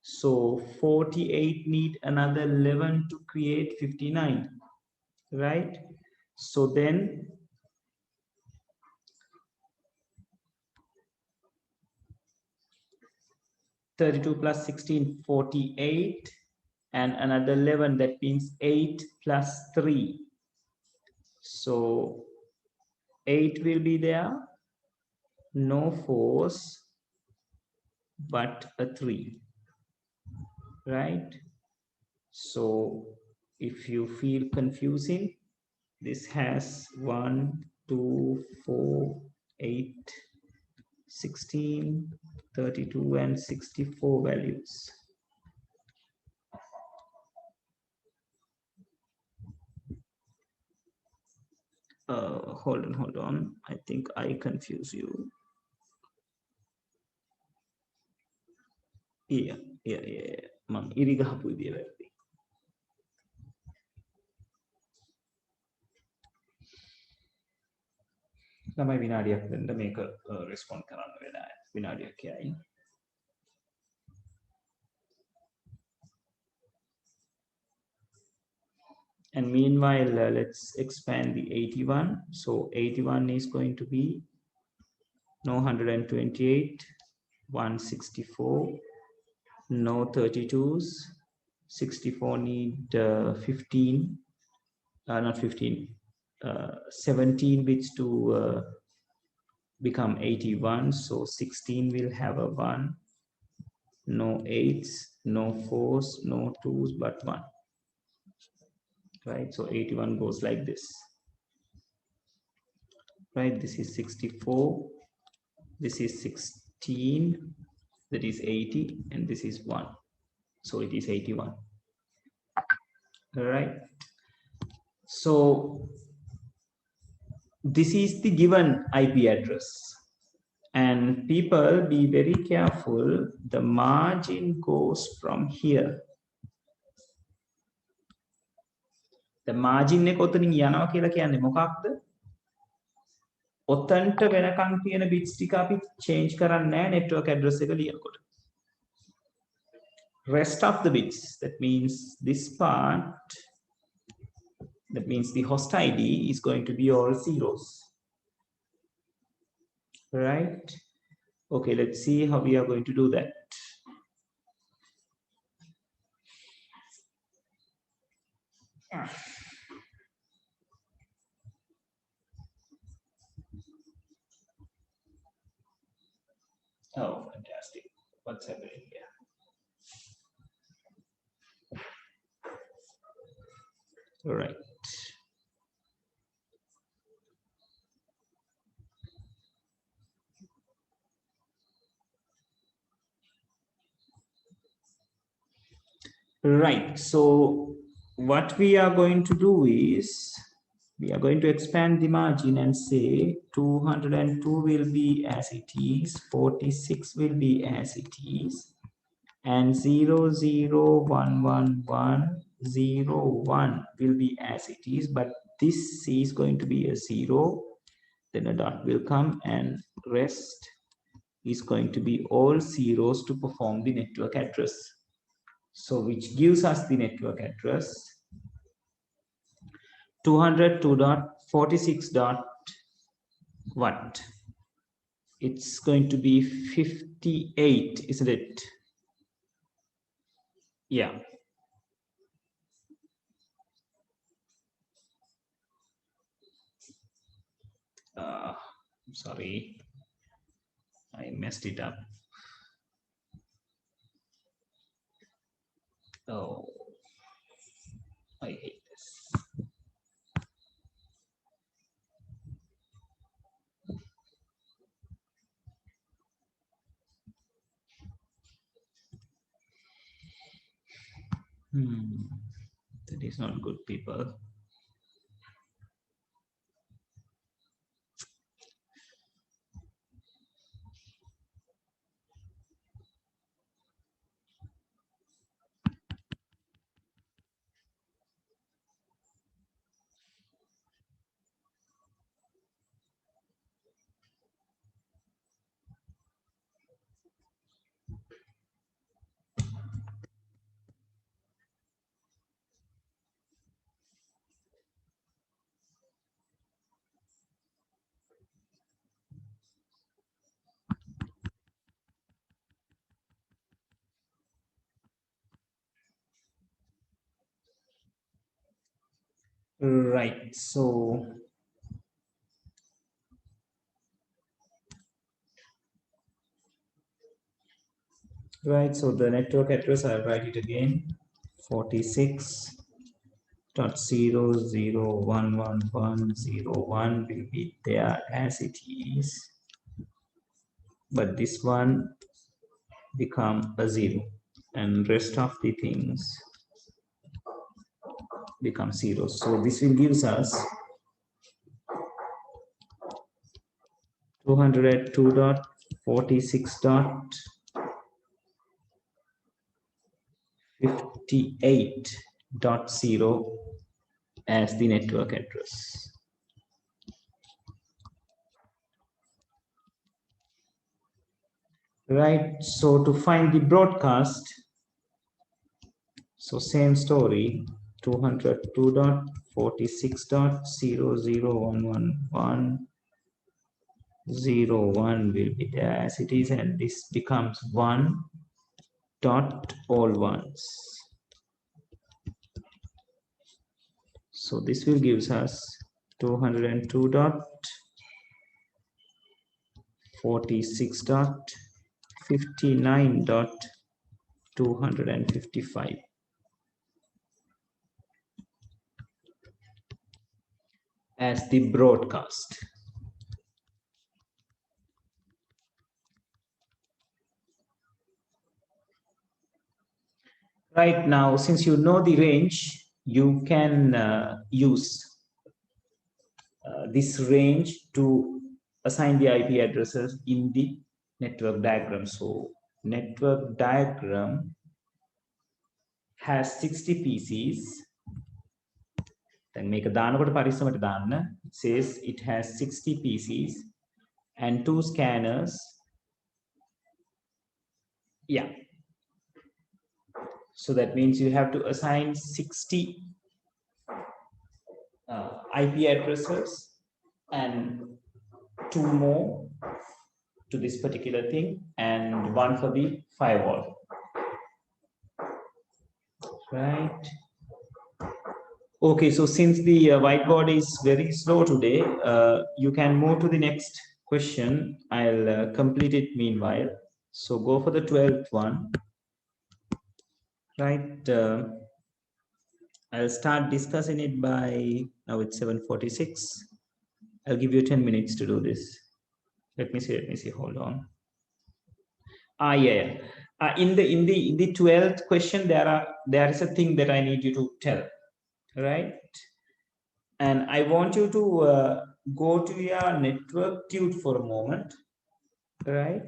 So 48 need another 11 to create 59, right? So then (32 plus 16, 48), and another 11, that means 8 plus 3. So 8 will be there, no 4s, but a 3, right? So if you feel confusing, this has 1, 2, 4, 8, 16, 32, and 64 values. Hold on. I think I confuse you. Yeah. මම ඉරි ගහපු විදිය වැරදි. ළමයි විනාඩියක් දෙන්න මේක respond කරන්න වෙලා විනාඩියක් යයි. And meanwhile, let's expand the 81. So 81 is going to be no 128, 164, no 32s, 64 need 15, not 15, 17 bits to become 81. So 16 will have a 1, no 8s, no 4s, no 2s, but 1. Right, so 81 goes like this. Right, this is 64, this is 16, that is 80, and this is 1. So it is 81. All right. So this is the given IP address. And people be very careful. The margin goes from here. The margin එක ඔතනින් යනවා කියලා කියන්නේ මොකක්ද? ඔතනට වෙනකන් තියෙන bits ටික අපි change කරන්නේ නැහැ network address එක ලියනකොට. Rest of the bits, that means this part, that means the host ID is going to be all zeros. Right? Okay, let's see how we are going to do that. Oh, fantastic. What's happening here? All right. Right. So what we are going to do is we are going to expand the margin and say 202 will be as it is, 46 will be as it is, and 0011101 will be as it is, but this is going to be a 0, then a dot will come, and rest is going to be all zeros to perform the network address. So which gives us the network address 202.46. what? It's going to be 58, isn't it? Yeah. I'm sorry, I messed it up. Oh, I hate this. That is not good, people. Right, so the network address, I'll write it again, 46.0011101 will be there as it is, but this one become a 0 and rest of the things become 0. So this will gives us 202.46.58.0 as the network address. Right, so to find the broadcast, so same story, 202.46.0011101 will be there as it is, and this becomes 1 dot all ones. So this will gives us 202.46.59.255 as the broadcast. Right now, since you know the range, you can use this range to assign the IP addresses in the network diagram. So network diagram has 60 PCs. Then make a it says it has 60 PCs and 2 scanners. Yeah. So that means you have to assign 60 IP addresses and 2 more to this particular thing and 1 for the firewall. Right. Okay, so since the whiteboard is very slow today, you can move to the next question. I'll complete it meanwhile. So go for the 12th one. Right. I'll start discussing it by, now it's 7:46. I'll give you 10 minutes to do this. Let me see, hold on. Yeah. In the 12th question, there is a thing that I need you to tell, right? And I want you to go to your network tube for a moment, right?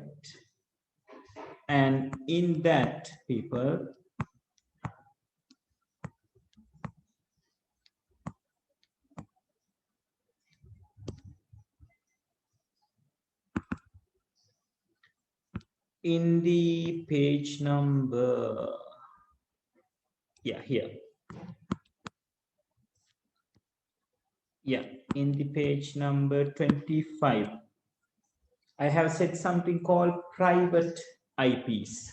And in that, people, in the page number, yeah, here. Yeah, in the page number 25, I have said something called private IPs,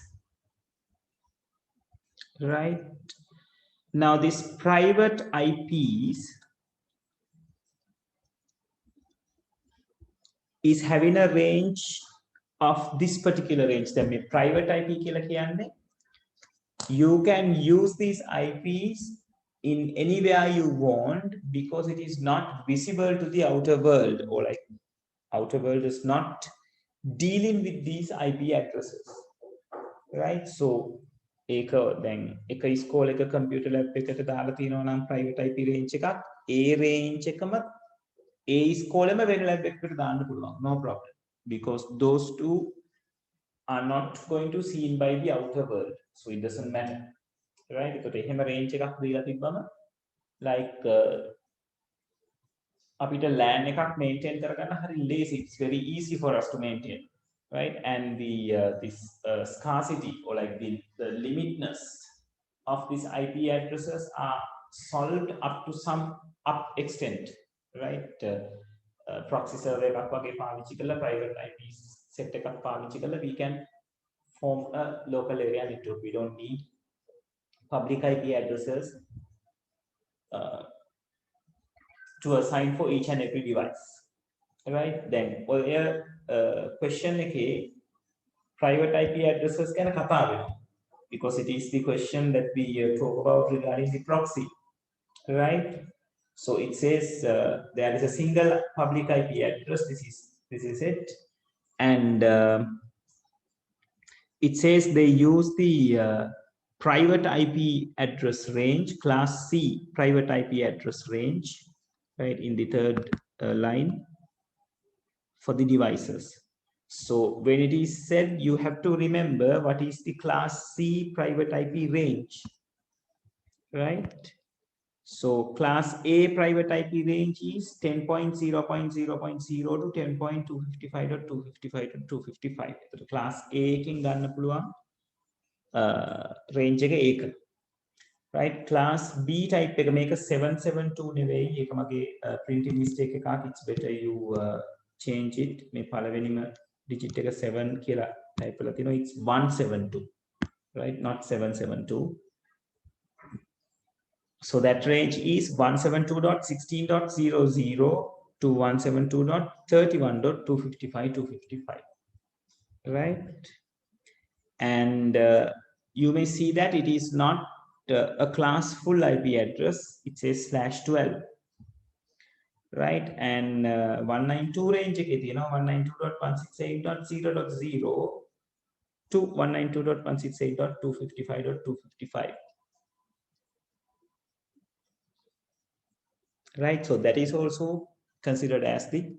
right? Now, these private IPs is having a range of this particular range. That means private IP කියලා කියන්නේ you can use these IPs in anywhere you want because it is not visible to the outer world, or like outer world is not dealing with these IP addresses, right? So ඒක දැන් එක ඉස්කෝල එක computer lab එකකට දාලා තියෙනවා නම් private IP range එකක් ඒ range එකම ඒ ඉස්කෝලෙම වෙන ලැබ් එකකට දාන්න පුළුවන්, no problem, because those two are not going to seen by the outer world, so it doesn't matter, right? ඒකට එහෙම range එකක් දීලා තිබ්බම like අපිට LAN එකක් maintain කරගන්න හරි lazy, it's very easy for us to maintain, right? And the this scarcity, or like the limitness of these IP addresses are solved up to some extent, right? Proxy server එකක් වගේ පාවිච්චි කරලා private IP set එකක් පාවිච්චි කරලා we can form a local area network. We don't need public IP addresses to assign for each and every device, right? Then question එකේ private IP addresses ගැන කතා වෙනවා because it is the question that we talk about regarding the proxy, right? So it says there is a single public IP address. This is it, and it says they use the private IP address range, class C private IP address range, right, in the third line for the devices. So when it is said, you have to remember what is the class C private IP range, right? So class A private IP range is 10.0.0.0 to 10.255.255.255. So class A එකෙන් ගන්න පුළුවන් range එක ඒක. Right? Class B type එක මේක 772 නෙවෙයි. ඒක මගේ printing mistake එකක්. It's better you change it. මේ පළවෙනිම digit එක 7 කියලා type කරලා තිනවා. It's 172. Right? Not 772. So that range is 172.16.00 to 172.31.255.255, right? And you may see that it is not a class full IP address. It says /12, right? And 192 range එකේ තියෙනවා 192.168.0.0 to 192.168.255.255. Right, so that is also considered as the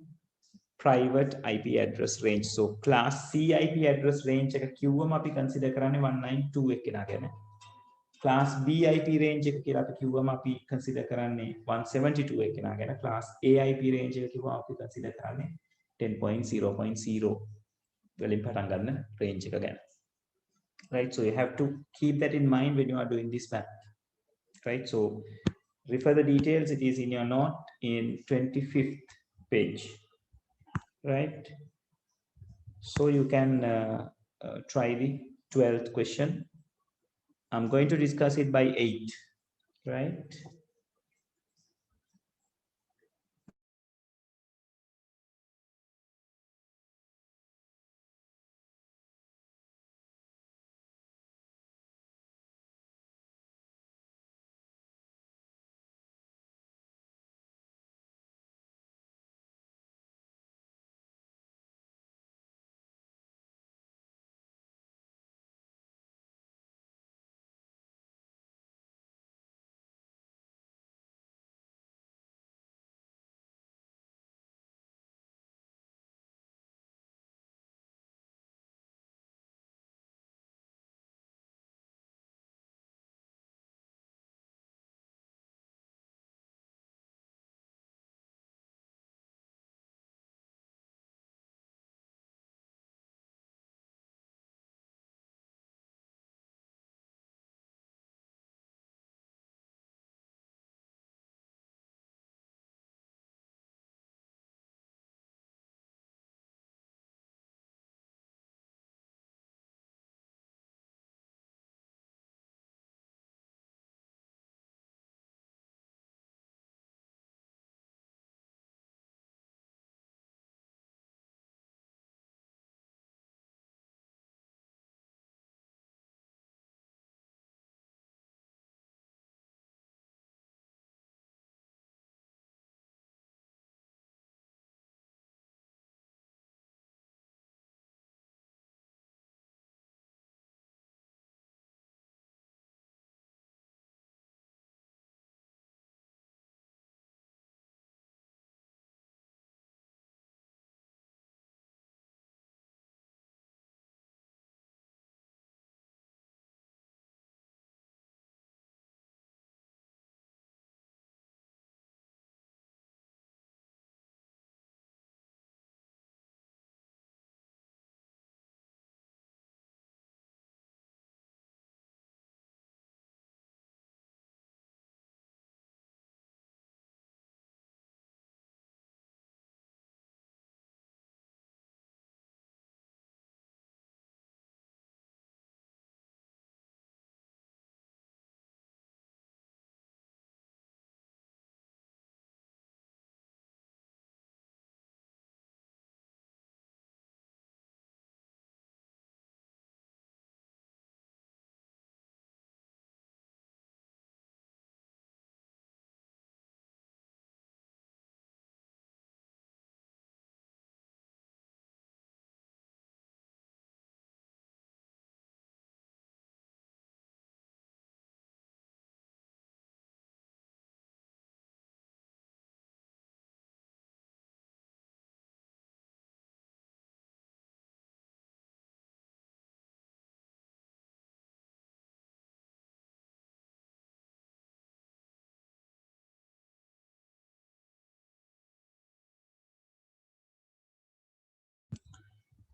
private IP address range. So class C IP address range එක කිව්වම අපි consider කරන්නේ 192 එක ගැන. Class B IP range එක කියලා අපි කිව්වම අපි consider කරන්නේ 172 එක ගැන. Class A IP range එක කිව්වම අපි consider කරන්නේ 10.0.0 වලින් පටන් ගන්න range එක ගැන. Right, so you have to keep that in mind when you are doing this map. Right, so refer the details, it is in your note in 25th page, right? So you can try the 12th question. I'm going to discuss it by 8, right?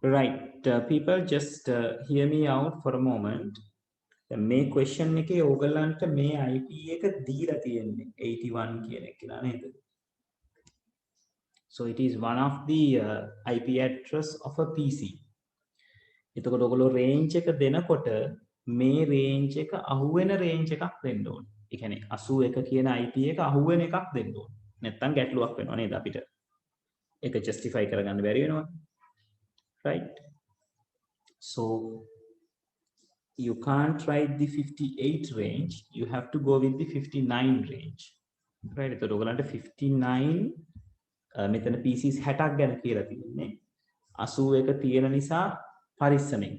Right, people, just hear me out for a moment. මේ question එකේ ඕගලන්ට මේ IP එක දීලා තියෙන්නේ 81 කියන එක කියලා නේද? So it is one of the IP address of a PC. එතකොට ඔයගොල්ලෝ range එක දෙනකොට මේ range එක අහුවෙන range එකක් දෙන්න ඕනේ. ඒ කියන්නේ 81 කියන IP එක අහුවෙන එකක් දෙන්න ඕනේ. නැත්තම් ගැටලුවක් වෙනවා නේද අපිට? ඒක justify කරගන්න බැරි වෙනවා. Right? So you can't write the 58 range, you have to go with the 59 range. Right? එතකොට ඔයගලන්ට 59 මෙතන PCs 60ක් ගැන කියලා තියෙන්නේ. 81 තියෙන නිසා පරිස්සමෙන්.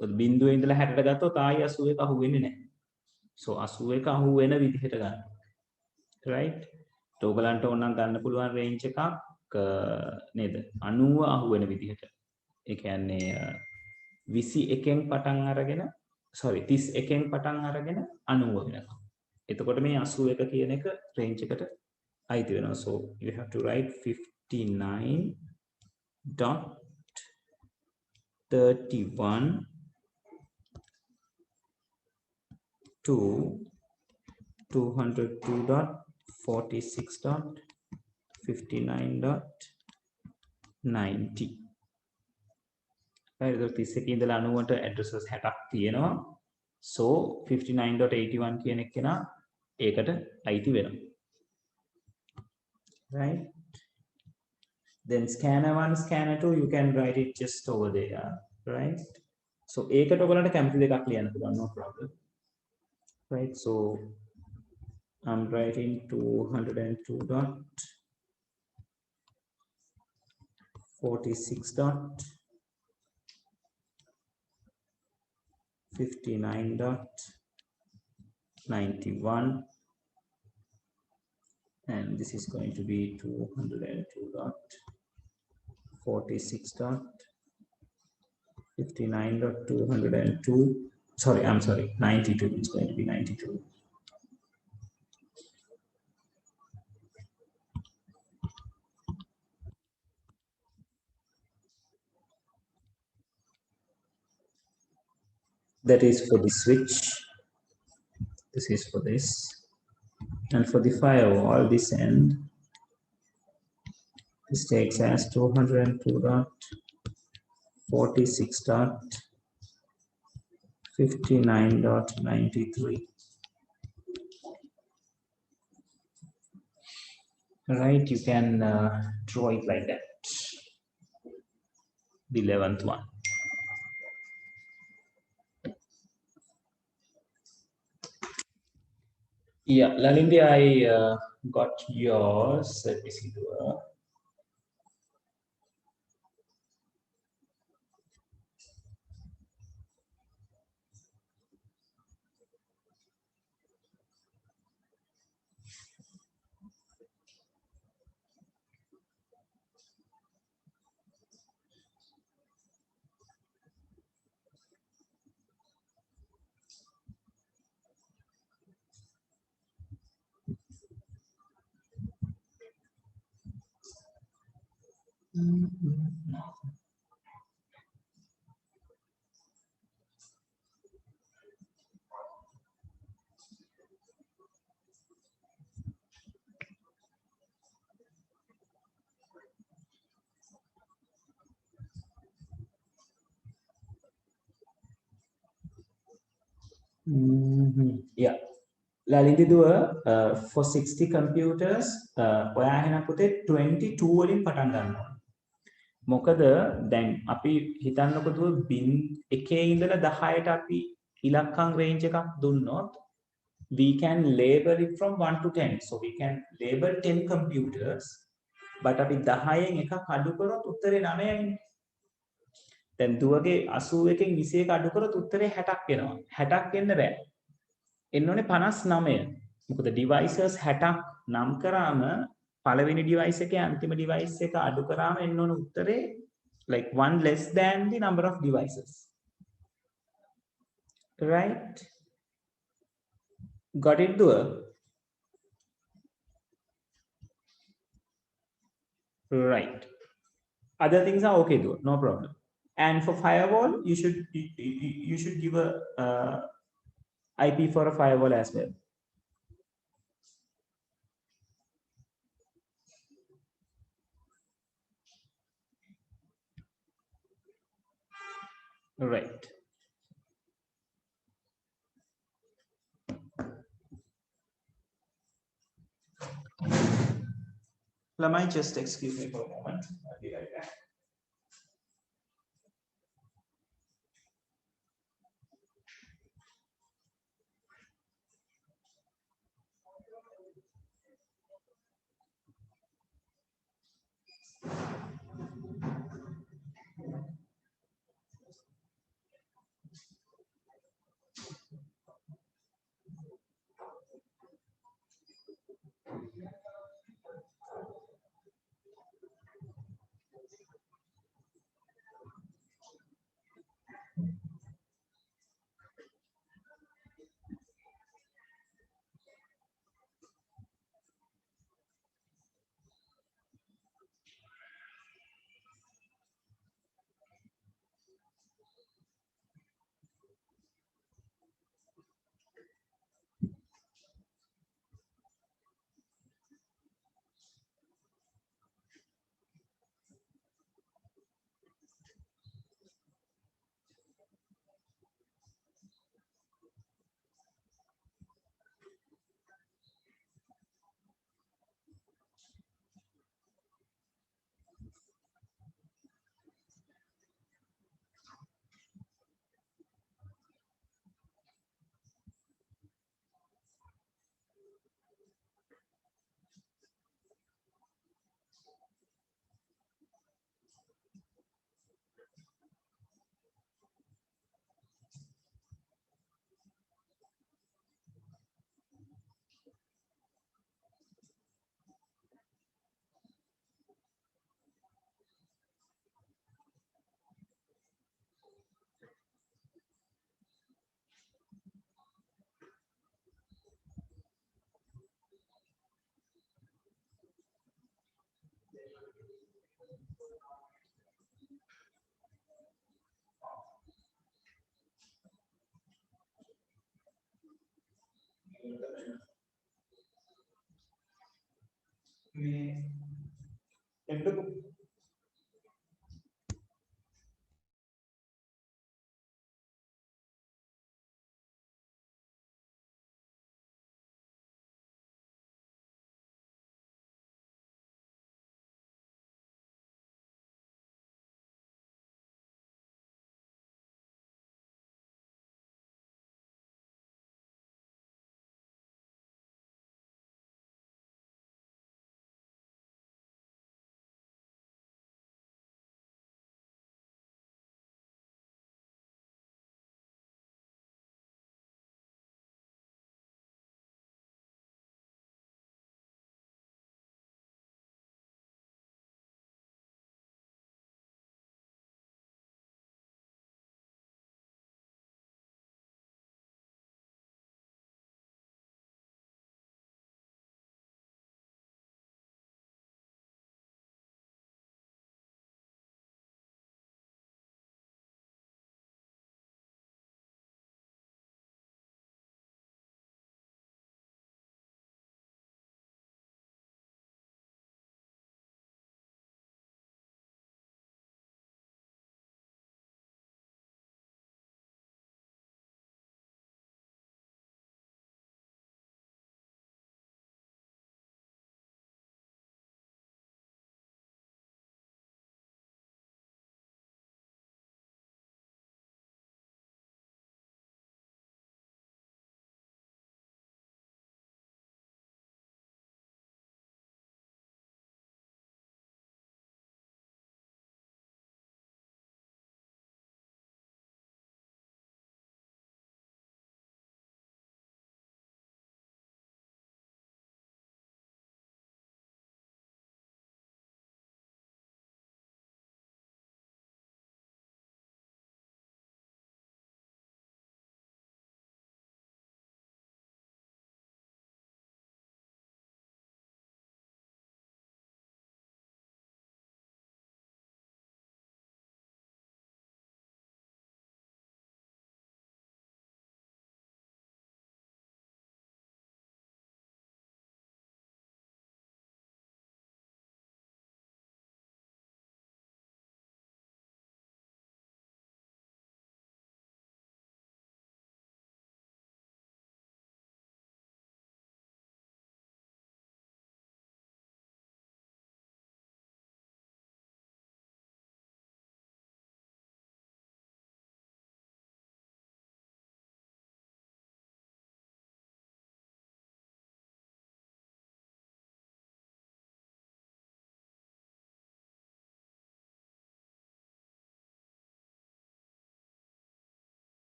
ඔය බිඳුවේ ඉඳලා 60ට ගත්තොත් ආයි 81 අහු වෙන්නේ නැහැ. So 81 අහු වෙන විදිහට ගන්න. Right? ඔයගලන්ට ඕනනම් ගන්න පුළුවන් range එකක් නේද? 90 අහු වෙන විදිහට. ඒ කියන්නේ 21න් පටන් අරගෙන sorry 31න් පටන් අරගෙන 90 වෙනකම්. එතකොට මේ 81 කියන එක range එකට අයිති වෙනවා. So you have to write 59.31 to 202.46.59.90. right? 31 ඉඳලා 90ට addresses 60ක් තියෙනවා. So 59.81 කියන එක නා ඒකට අයිති වෙනවා. Right? Then scanner 1, scanner 2, you can write it just over there. Right? So ඒකට ඔයගලන්ට කැමති දෙකක් ලියන්න පුළුවන්, no problem. Right? So I'm writing 202.46.59.91, and this is going to be 202.46.59.202. Sorry, I'm sorry, 92. It's going to be 92. That is for the switch. This is for this. And for the firewall, this end, this takes as 202.46.59.93. Right, you can draw it like that. The 11th one. Yeah, Lalindi, I got yours. Let me see. Yeah. Lalindi duwa for 60 computers ඔයා එහෙනම් පුතේ 22 වලින් පටන් ගන්නවා. මොකද දැන් අපි හිතන්නකො දුව බින් එකේ ඉඳලා 10ට අපි ඉලක්කම් range එකක් දුන්නොත් we can label it from 1 to 10. So we can label 10 computers, but අපි 10න් එකක් අඩු කරොත් උත්තරේ 9යි. දැන් දුවගේ 81න් 21 අඩු කරොත් උත්තරේ 60ක් එනවා. 60ක් එන්න බෑ. එන්න ඕනේ 59. මොකද devices 60ක් නම් කරාම පළවෙනි device එකේ අන්තිම device එක අඩු කරාම එන්න ඕන උත්තරේ like one less than the number of devices. Right? Got it, Dua? Right. Other things are okay, Dua. No problem. And for firewall, you should give a IP for a firewall as well. Right. Lamai, just excuse me for a moment. I'll be right back.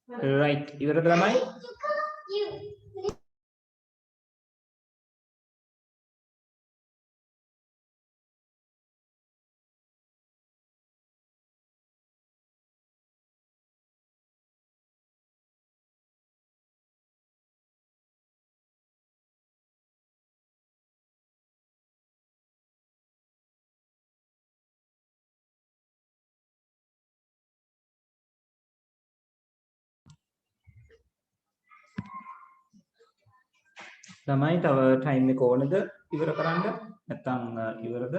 right, ඉවරද ළමයි? ළමයි තව time එක ඕනද ඉවර කරන්න? නැත්නම් ඉවරද?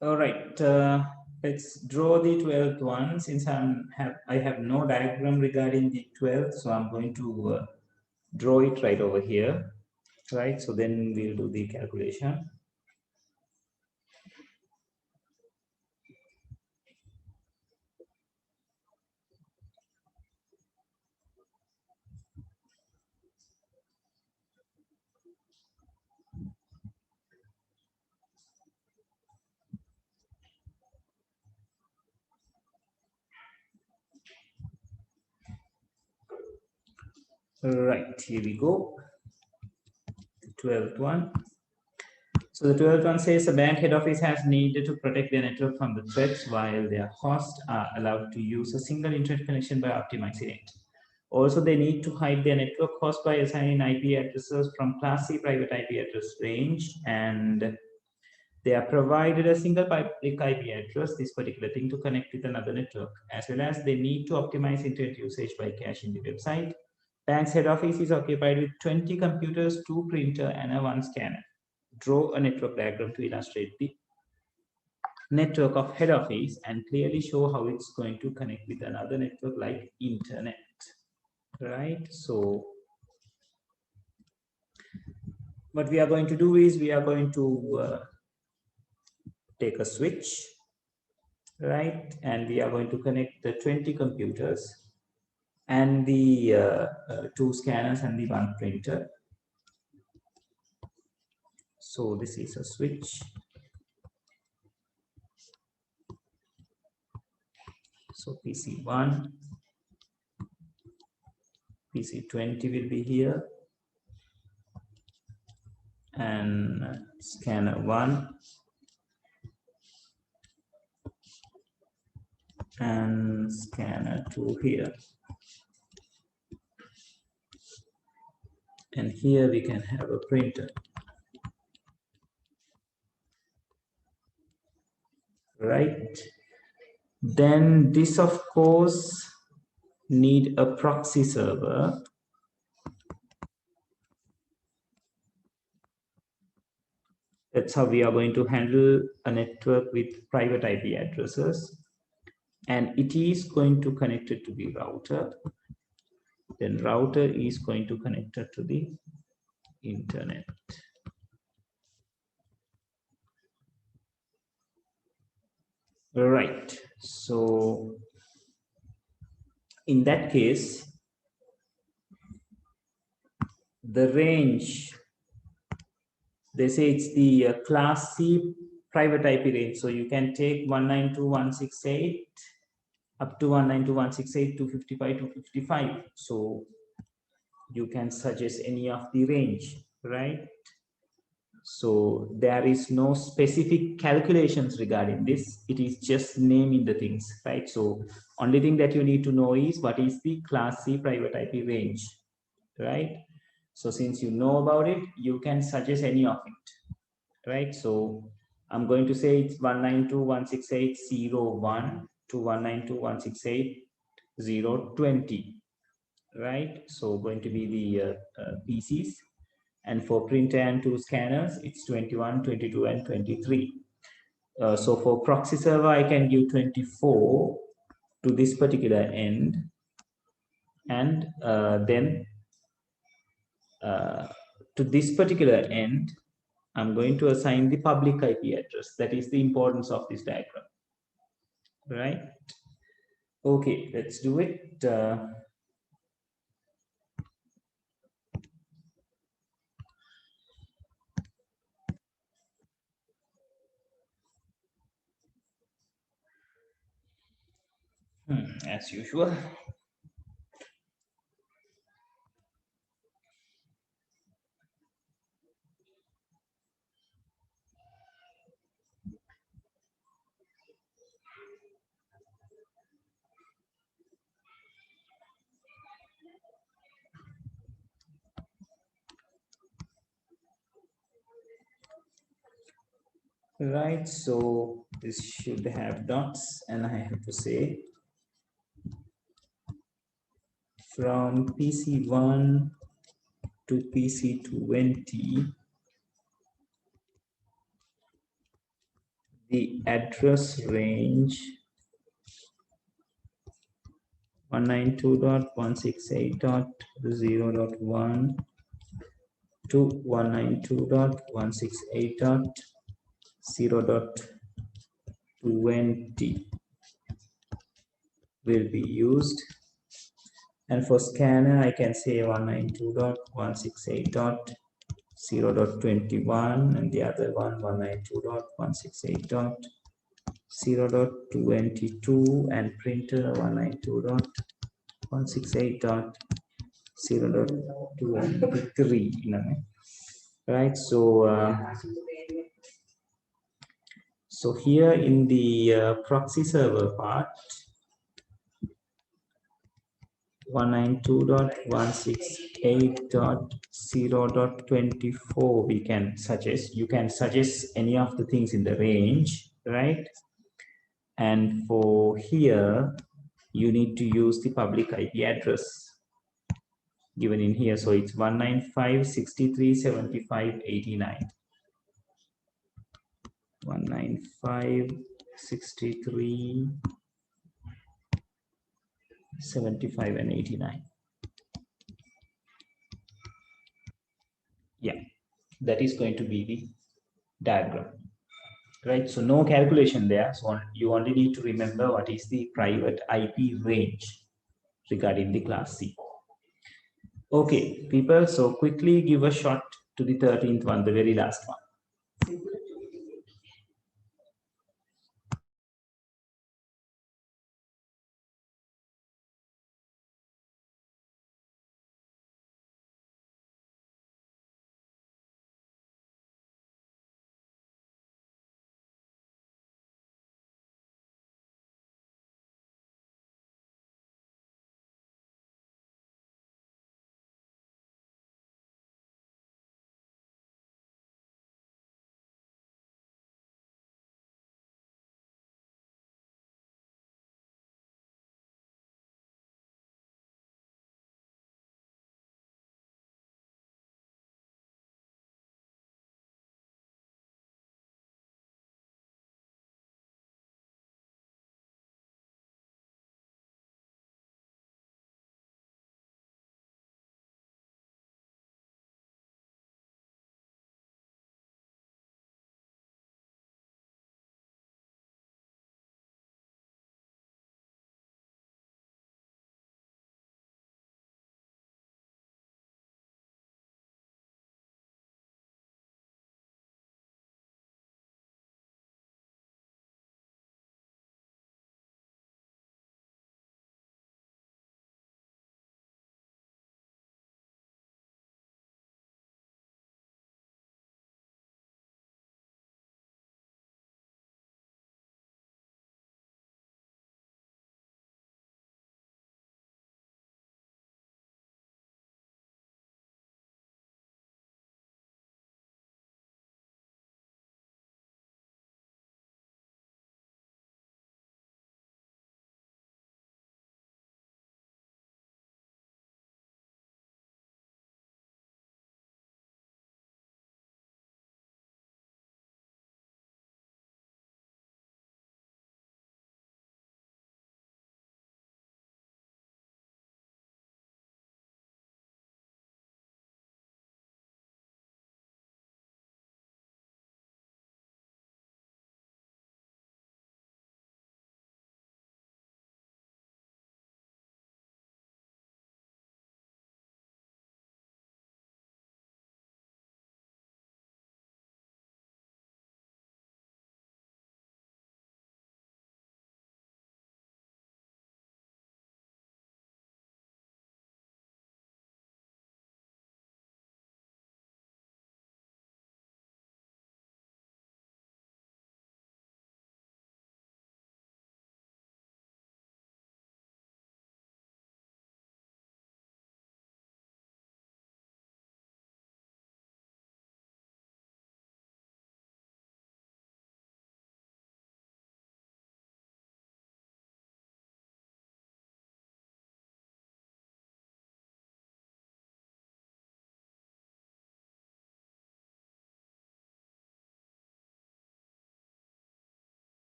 All right, let's draw the 12th one. Since I have no diagram regarding the 12th, so I'm going to draw it right over here, right? So then we'll do the calculation. Right, here we go. The 12th one. So the 12th one says a bank head office has needed to protect their network from the threats while their hosts are allowed to use a single internet connection by optimizing it. Also, they need to hide their network host by assigning IP addresses from Class C private IP address range, and they are provided a single public IP address, this particular thing, to connect with another network, as well as they need to optimize internet usage by caching the website. Bank's head office is occupied with 20 computers, 2 printer, and 1 scanner. Draw a network diagram to illustrate the network of head office and clearly show how it's going to connect with another network like internet. Right, so what we are going to do is we are going to take a switch, right, and we are going to connect the 20 computers and the 2 scanners and the 1 printer. So this is a switch. So PC1, PC20 will be here, and scanner 1 and scanner 2 here. And here we can have a printer. Right. Then this, of course, need a proxy server. That's how we are going to handle a network with private IP addresses. And it is going to connect it to the router. Then router is going to connect it to the internet. Right. So in that case, the range, they say it's the Class C private IP range. So you can take 192.168 up to 192.168, 255, 255. So you can suggest any of the range, right? So there is no specific calculations regarding this. It is just naming the things, right? So only thing that you need to know is what is the Class C private IP range, right? So since you know about it, you can suggest any of it, right? So I'm going to say it's 192.168.01. to 192.168.0.20, right? So going to be the PCs. And for printer and two scanners, it's 21, 22, and 23. So for proxy server, I can give 24 to this particular end, and then to this particular end, I'm going to assign the public IP address. That is the importance of this diagram, right? Okay, let's do it. As usual. Right, so this should have dots, and I have to say from PC1 to PC20, the address range 192.168.0.1 to 192.168.0.20 will be used. And for scanner, I can say 192.168.0.21, and the other one 192.168.0.22, and printer 192.168.0.23. Right, so here in the proxy server part, 192.168.0.24 we can suggest. You can suggest any of the things in the range, right? And for here, you need to use the public IP address given in here. So it's 195.63.75.89. 195.63.75 and 89. Yeah, that is going to be the diagram, right? So no calculation there. So you only need to remember what is the private IP range regarding the class C. Okay, people, so quickly give a shot to the 13th one, the very last one.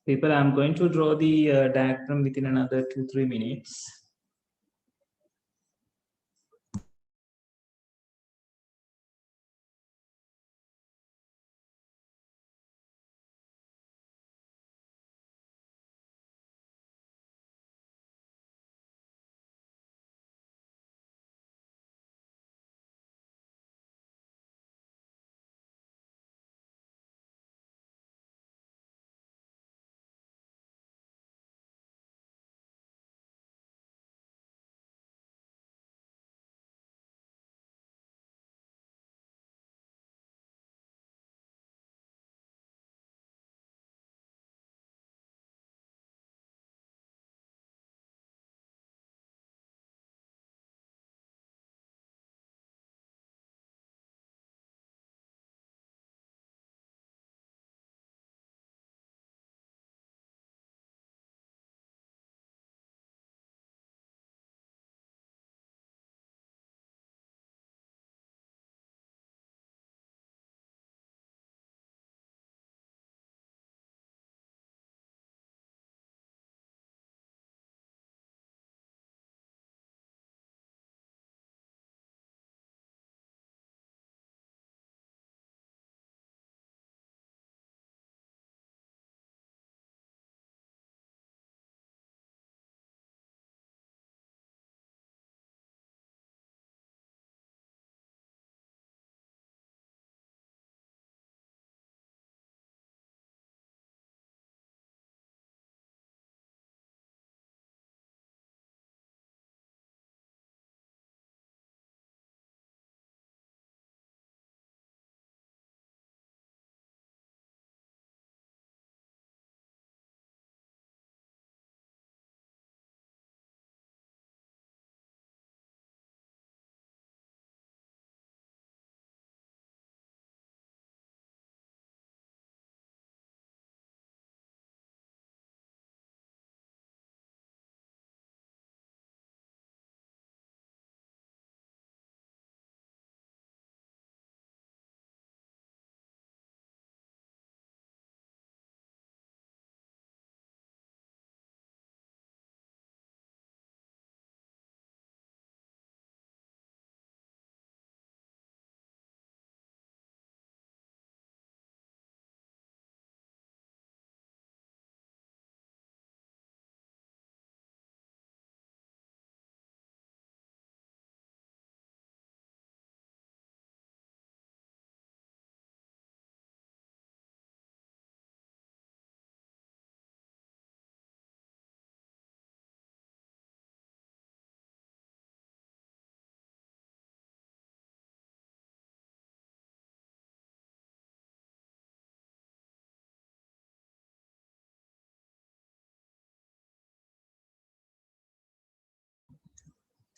People, I'm going to draw the diagram within another 2-3 minutes.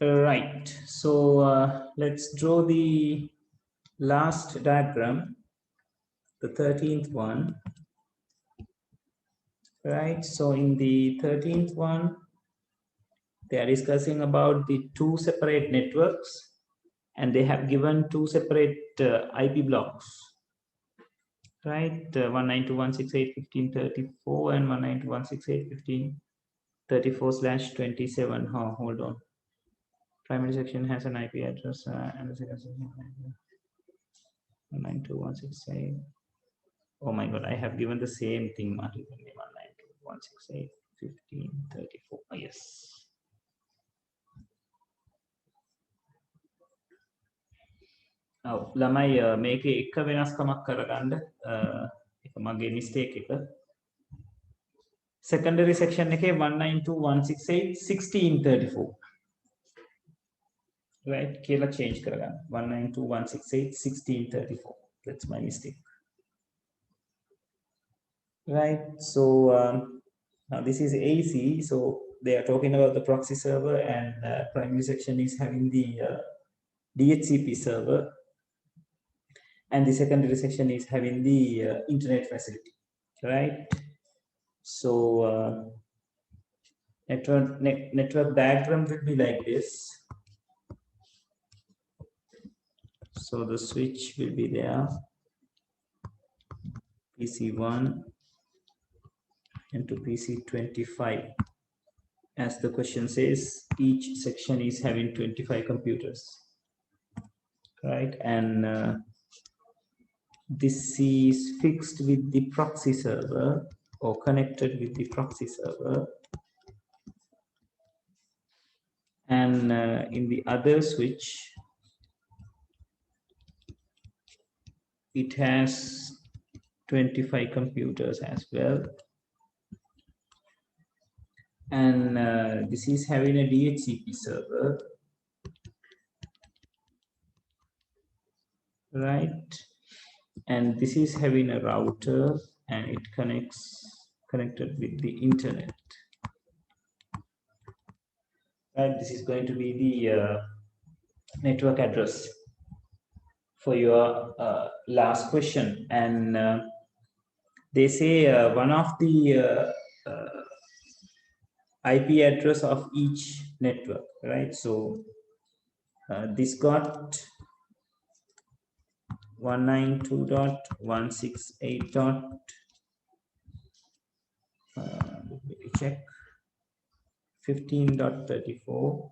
Right. So let's draw the last diagram, the 13th one. Right. So in the 13th one, they are discussing about the two separate networks, and they have given two separate IP blocks. Right. 192.168.15.34 and 192.168.15.34/27. Oh, hold on. Primary section has an IP address and the second section 192.168. Oh my god, I have given the same thing, Martin. 192.168.15.34. Oh, yes. Oh, ළමයි මේකේ එක වෙනස්කමක් කරගන්න එක මගේ mistake එක. Secondary section එකේ 192.168.16.34. Right, කියලා change කරගන්න. 192.168.16.34. That's my mistake. Right, so now this is AC, so they are talking about the proxy server, and primary section is having the DHCP server, and the secondary section is having the internet facility, right? So network diagram will be like this. So the switch will be there, PC1, and to PC25. As the question says, each section is having 25 computers, right? And this is fixed with the proxy server or connected with the proxy server. And in the other switch, it has 25 computers as well. And this is having a DHCP server, right? And this is having a router, and it connected with the internet. Right, this is going to be the network address for your last question. And they say one of the IP address of each network, right? So this got 192.168. Let me check. 15.34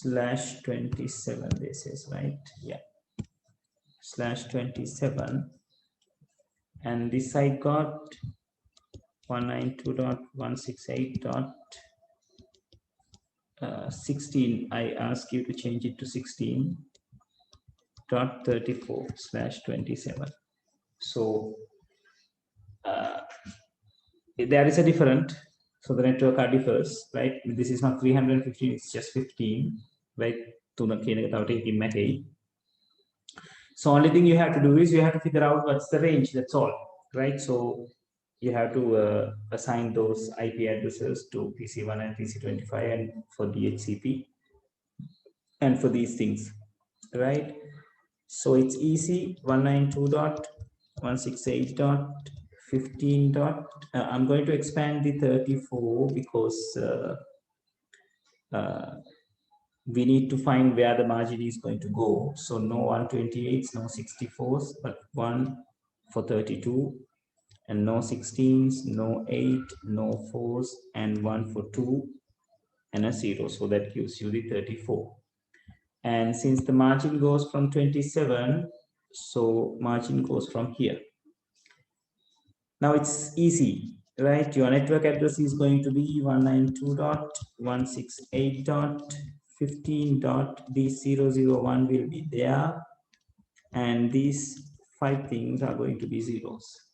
/27, this is right, yeah, /27, and this side got 192.168.16. I ask you to change it to 16.34 /27. So there is a different, so the network are differs, right? This is not 315, it's just 15, right? So only thing you have to do is you have to figure out what's the range, that's all, right? So you have to assign those IP addresses to PC1 and PC25 and for DHCP and for these things, right? So it's easy, 192.168.15. I'm going to expand the 34 because we need to find where the margin is going to go. So no 128s, no 64s, but 1 for 32, and no 16s, no 8, no 4s, and 1 for 2, and a 0. So that gives you the 34. And since the margin goes from 27, so margin goes from here. Now it's easy, right? Your network address is going to be 192.168.15.d001 will be there, and these 5 things are going to be zeros.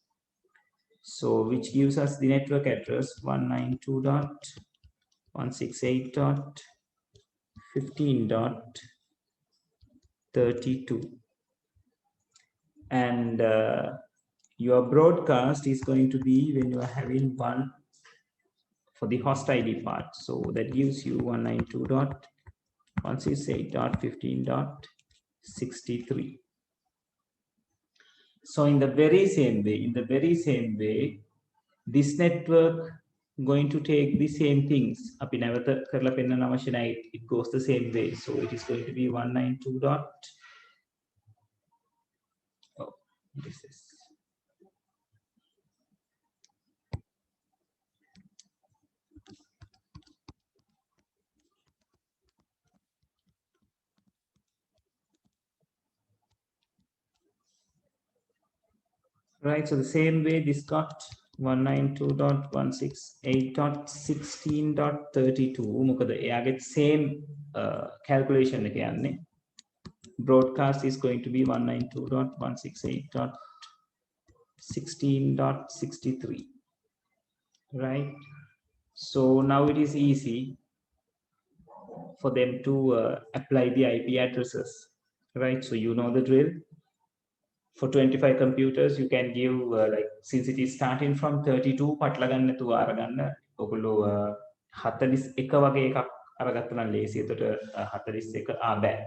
So which gives us the network address 192.168.15.32. And your broadcast is going to be when you are having 1 for the host ID part. So that gives you 192.168.15.63. So in the very same way, this network going to take the same things. It goes the same way. So it is going to be 192. Oh, this is. Right, so the same way this got 192.168.16.32. මොකද එයාගේ same calculation එක යන්නේ. Broadcast is going to be 192.168.16.63. Right, so now it is easy for them to apply the IP addresses, right? So you know the drill. For 25 computers, you can give like, since it is starting from 32 පටල ගන්න නැතුව අරගන්න ඔයගොල්ලෝ 41 වගේ එකක් අරගත්තා නම් ලේසි. එතකොට 41 බෑ.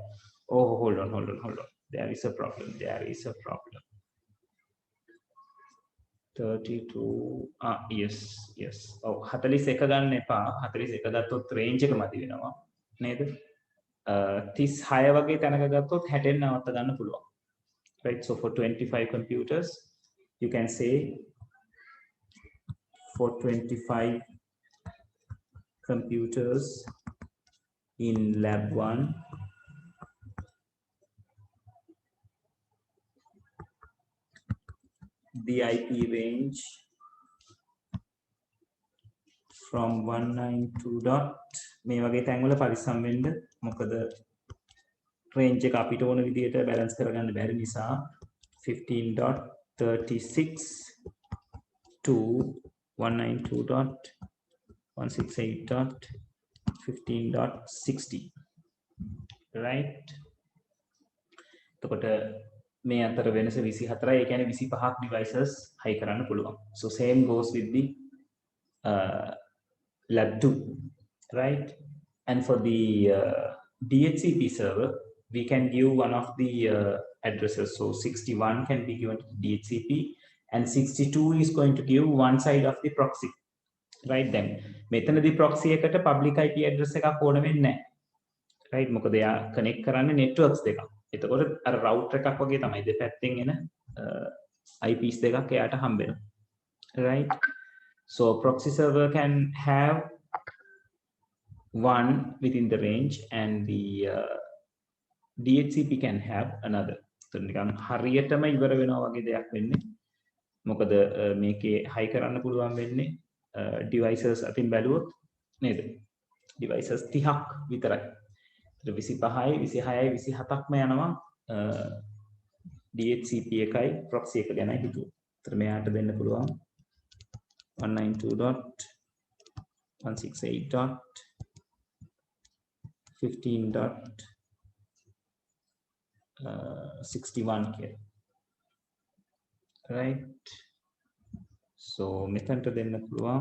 Oh, hold on. There is a problem. 32 yes. Oh, 41 ගන්න එපා. 41 ගත්තොත් range එක මදි වෙනවා නේද? 36 වගේ තැනක ගත්තොත් 60 නවත්ත ගන්න පුළුවන්. right? So for 25 computers, you can say for 25 computers in lab 1, the IP range from 192 dot මේ වගේ තැන්වල පරිස්සම් වෙන්න මොකද range එක අපිට ඕන විදිහට balance කරගන්න බැරි නිසා 15.36 to 192.168.15.60 right එතකොට මේ අතර වෙනස 24යි ඒ කියන්නේ 25ක් devices high කරන්න පුළුවන් so same goes with the lab 2 right and for the DHCP server we can give one of the addresses so 61 can be given to DHCP and 62 is going to give one side of the proxy right then මෙතනදී proxy එකට public IP address එකක් ඕන වෙන්නේ නැහැ right මොකද එයා connect කරන්නේ networks දෙකක් එතකොට අර router එකක් වගේ තමයි දෙපැත්තෙන් එන IPs දෙකක් එයාට හම්බ වෙනවා right so proxy server can have one within the range and the DHCP can have another so නිකන් හරියටම ඉවර වෙනවා වගේ දෙයක් වෙන්නේ මොකද මේකේ high කරන්න පුළුවන් වෙන්නේ devices අතින් බැලුවොත් නේද devices 30ක් විතරයි 25යි 26යි 27ක්ම යනවා DHCP එකයි proxy එක ගැනයි හිතුවා. ඒතර මෙයාට දෙන්න පුළුවන් 192.168.15.61 කියලා. right so මෙතනට දෙන්න පුළුවන්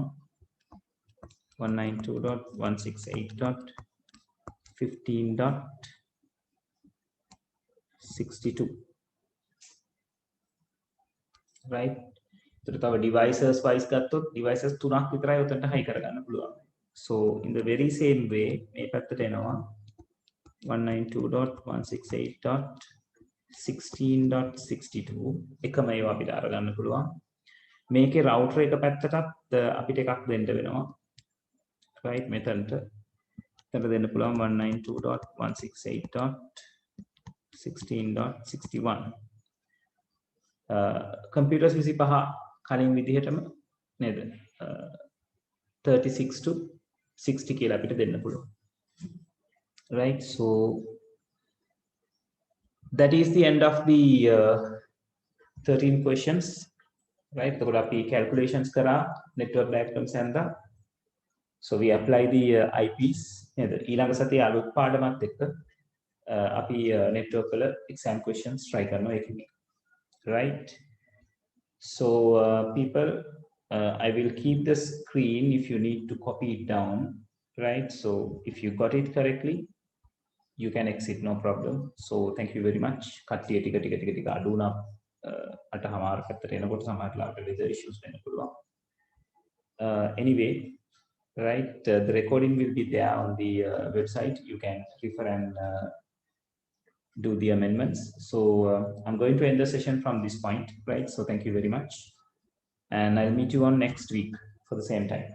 192.168.15.62 right so තව devices wise ගත්තොත් devices 3ක් විතරයි උතන්ට high කරගන්න පුළුවන් so in the very same way මේ පැත්තට එනවා 192.168.16.62 එකම ඒවා අපිට අරගන්න පුළුවන් මේකේ router එක පැත්තටත් අපිට එකක් දෙන්න වෙනවා right මෙතනට දෙන්න පුළුවන් 192.168.16.61 computers 25 කලින් විදිහටම නේද 36 to 60 කියලා අපිට දෙන්න පුළුවන් right so that is the end of the 13 questions right එතකොට අපි calculations කරා network diagrams ඇඳා so we apply the IPs නේද ඊළඟ සතියේ අලුත් පාඩමත් එක්ක අපි network වල exam questions try කරනවා ඒකෙදි right so people I will keep the screen if you need to copy it down right so if you got it correctly you can exit no problem so thank you very much කට්ටිය ටික අඩු වුණා අටහමාර පැත්තට එනකොට සමහරట్లాට weather issues වෙන්න පුළුවන් anyway right the recording will be there on the website you can refer and do the amendments so I'm going to end the session from this point right so thank you very much and I'll meet you on next week for the same time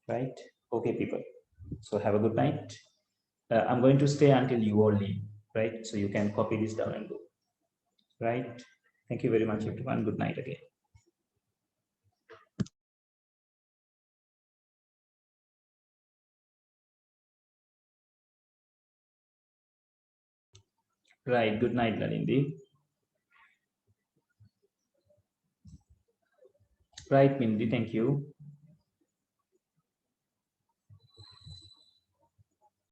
right okay people so have a good night I'm going to stay until you all leave right so you can copy this down and go right thank you very much everyone good night again right good night Lalindi right Mindy thank you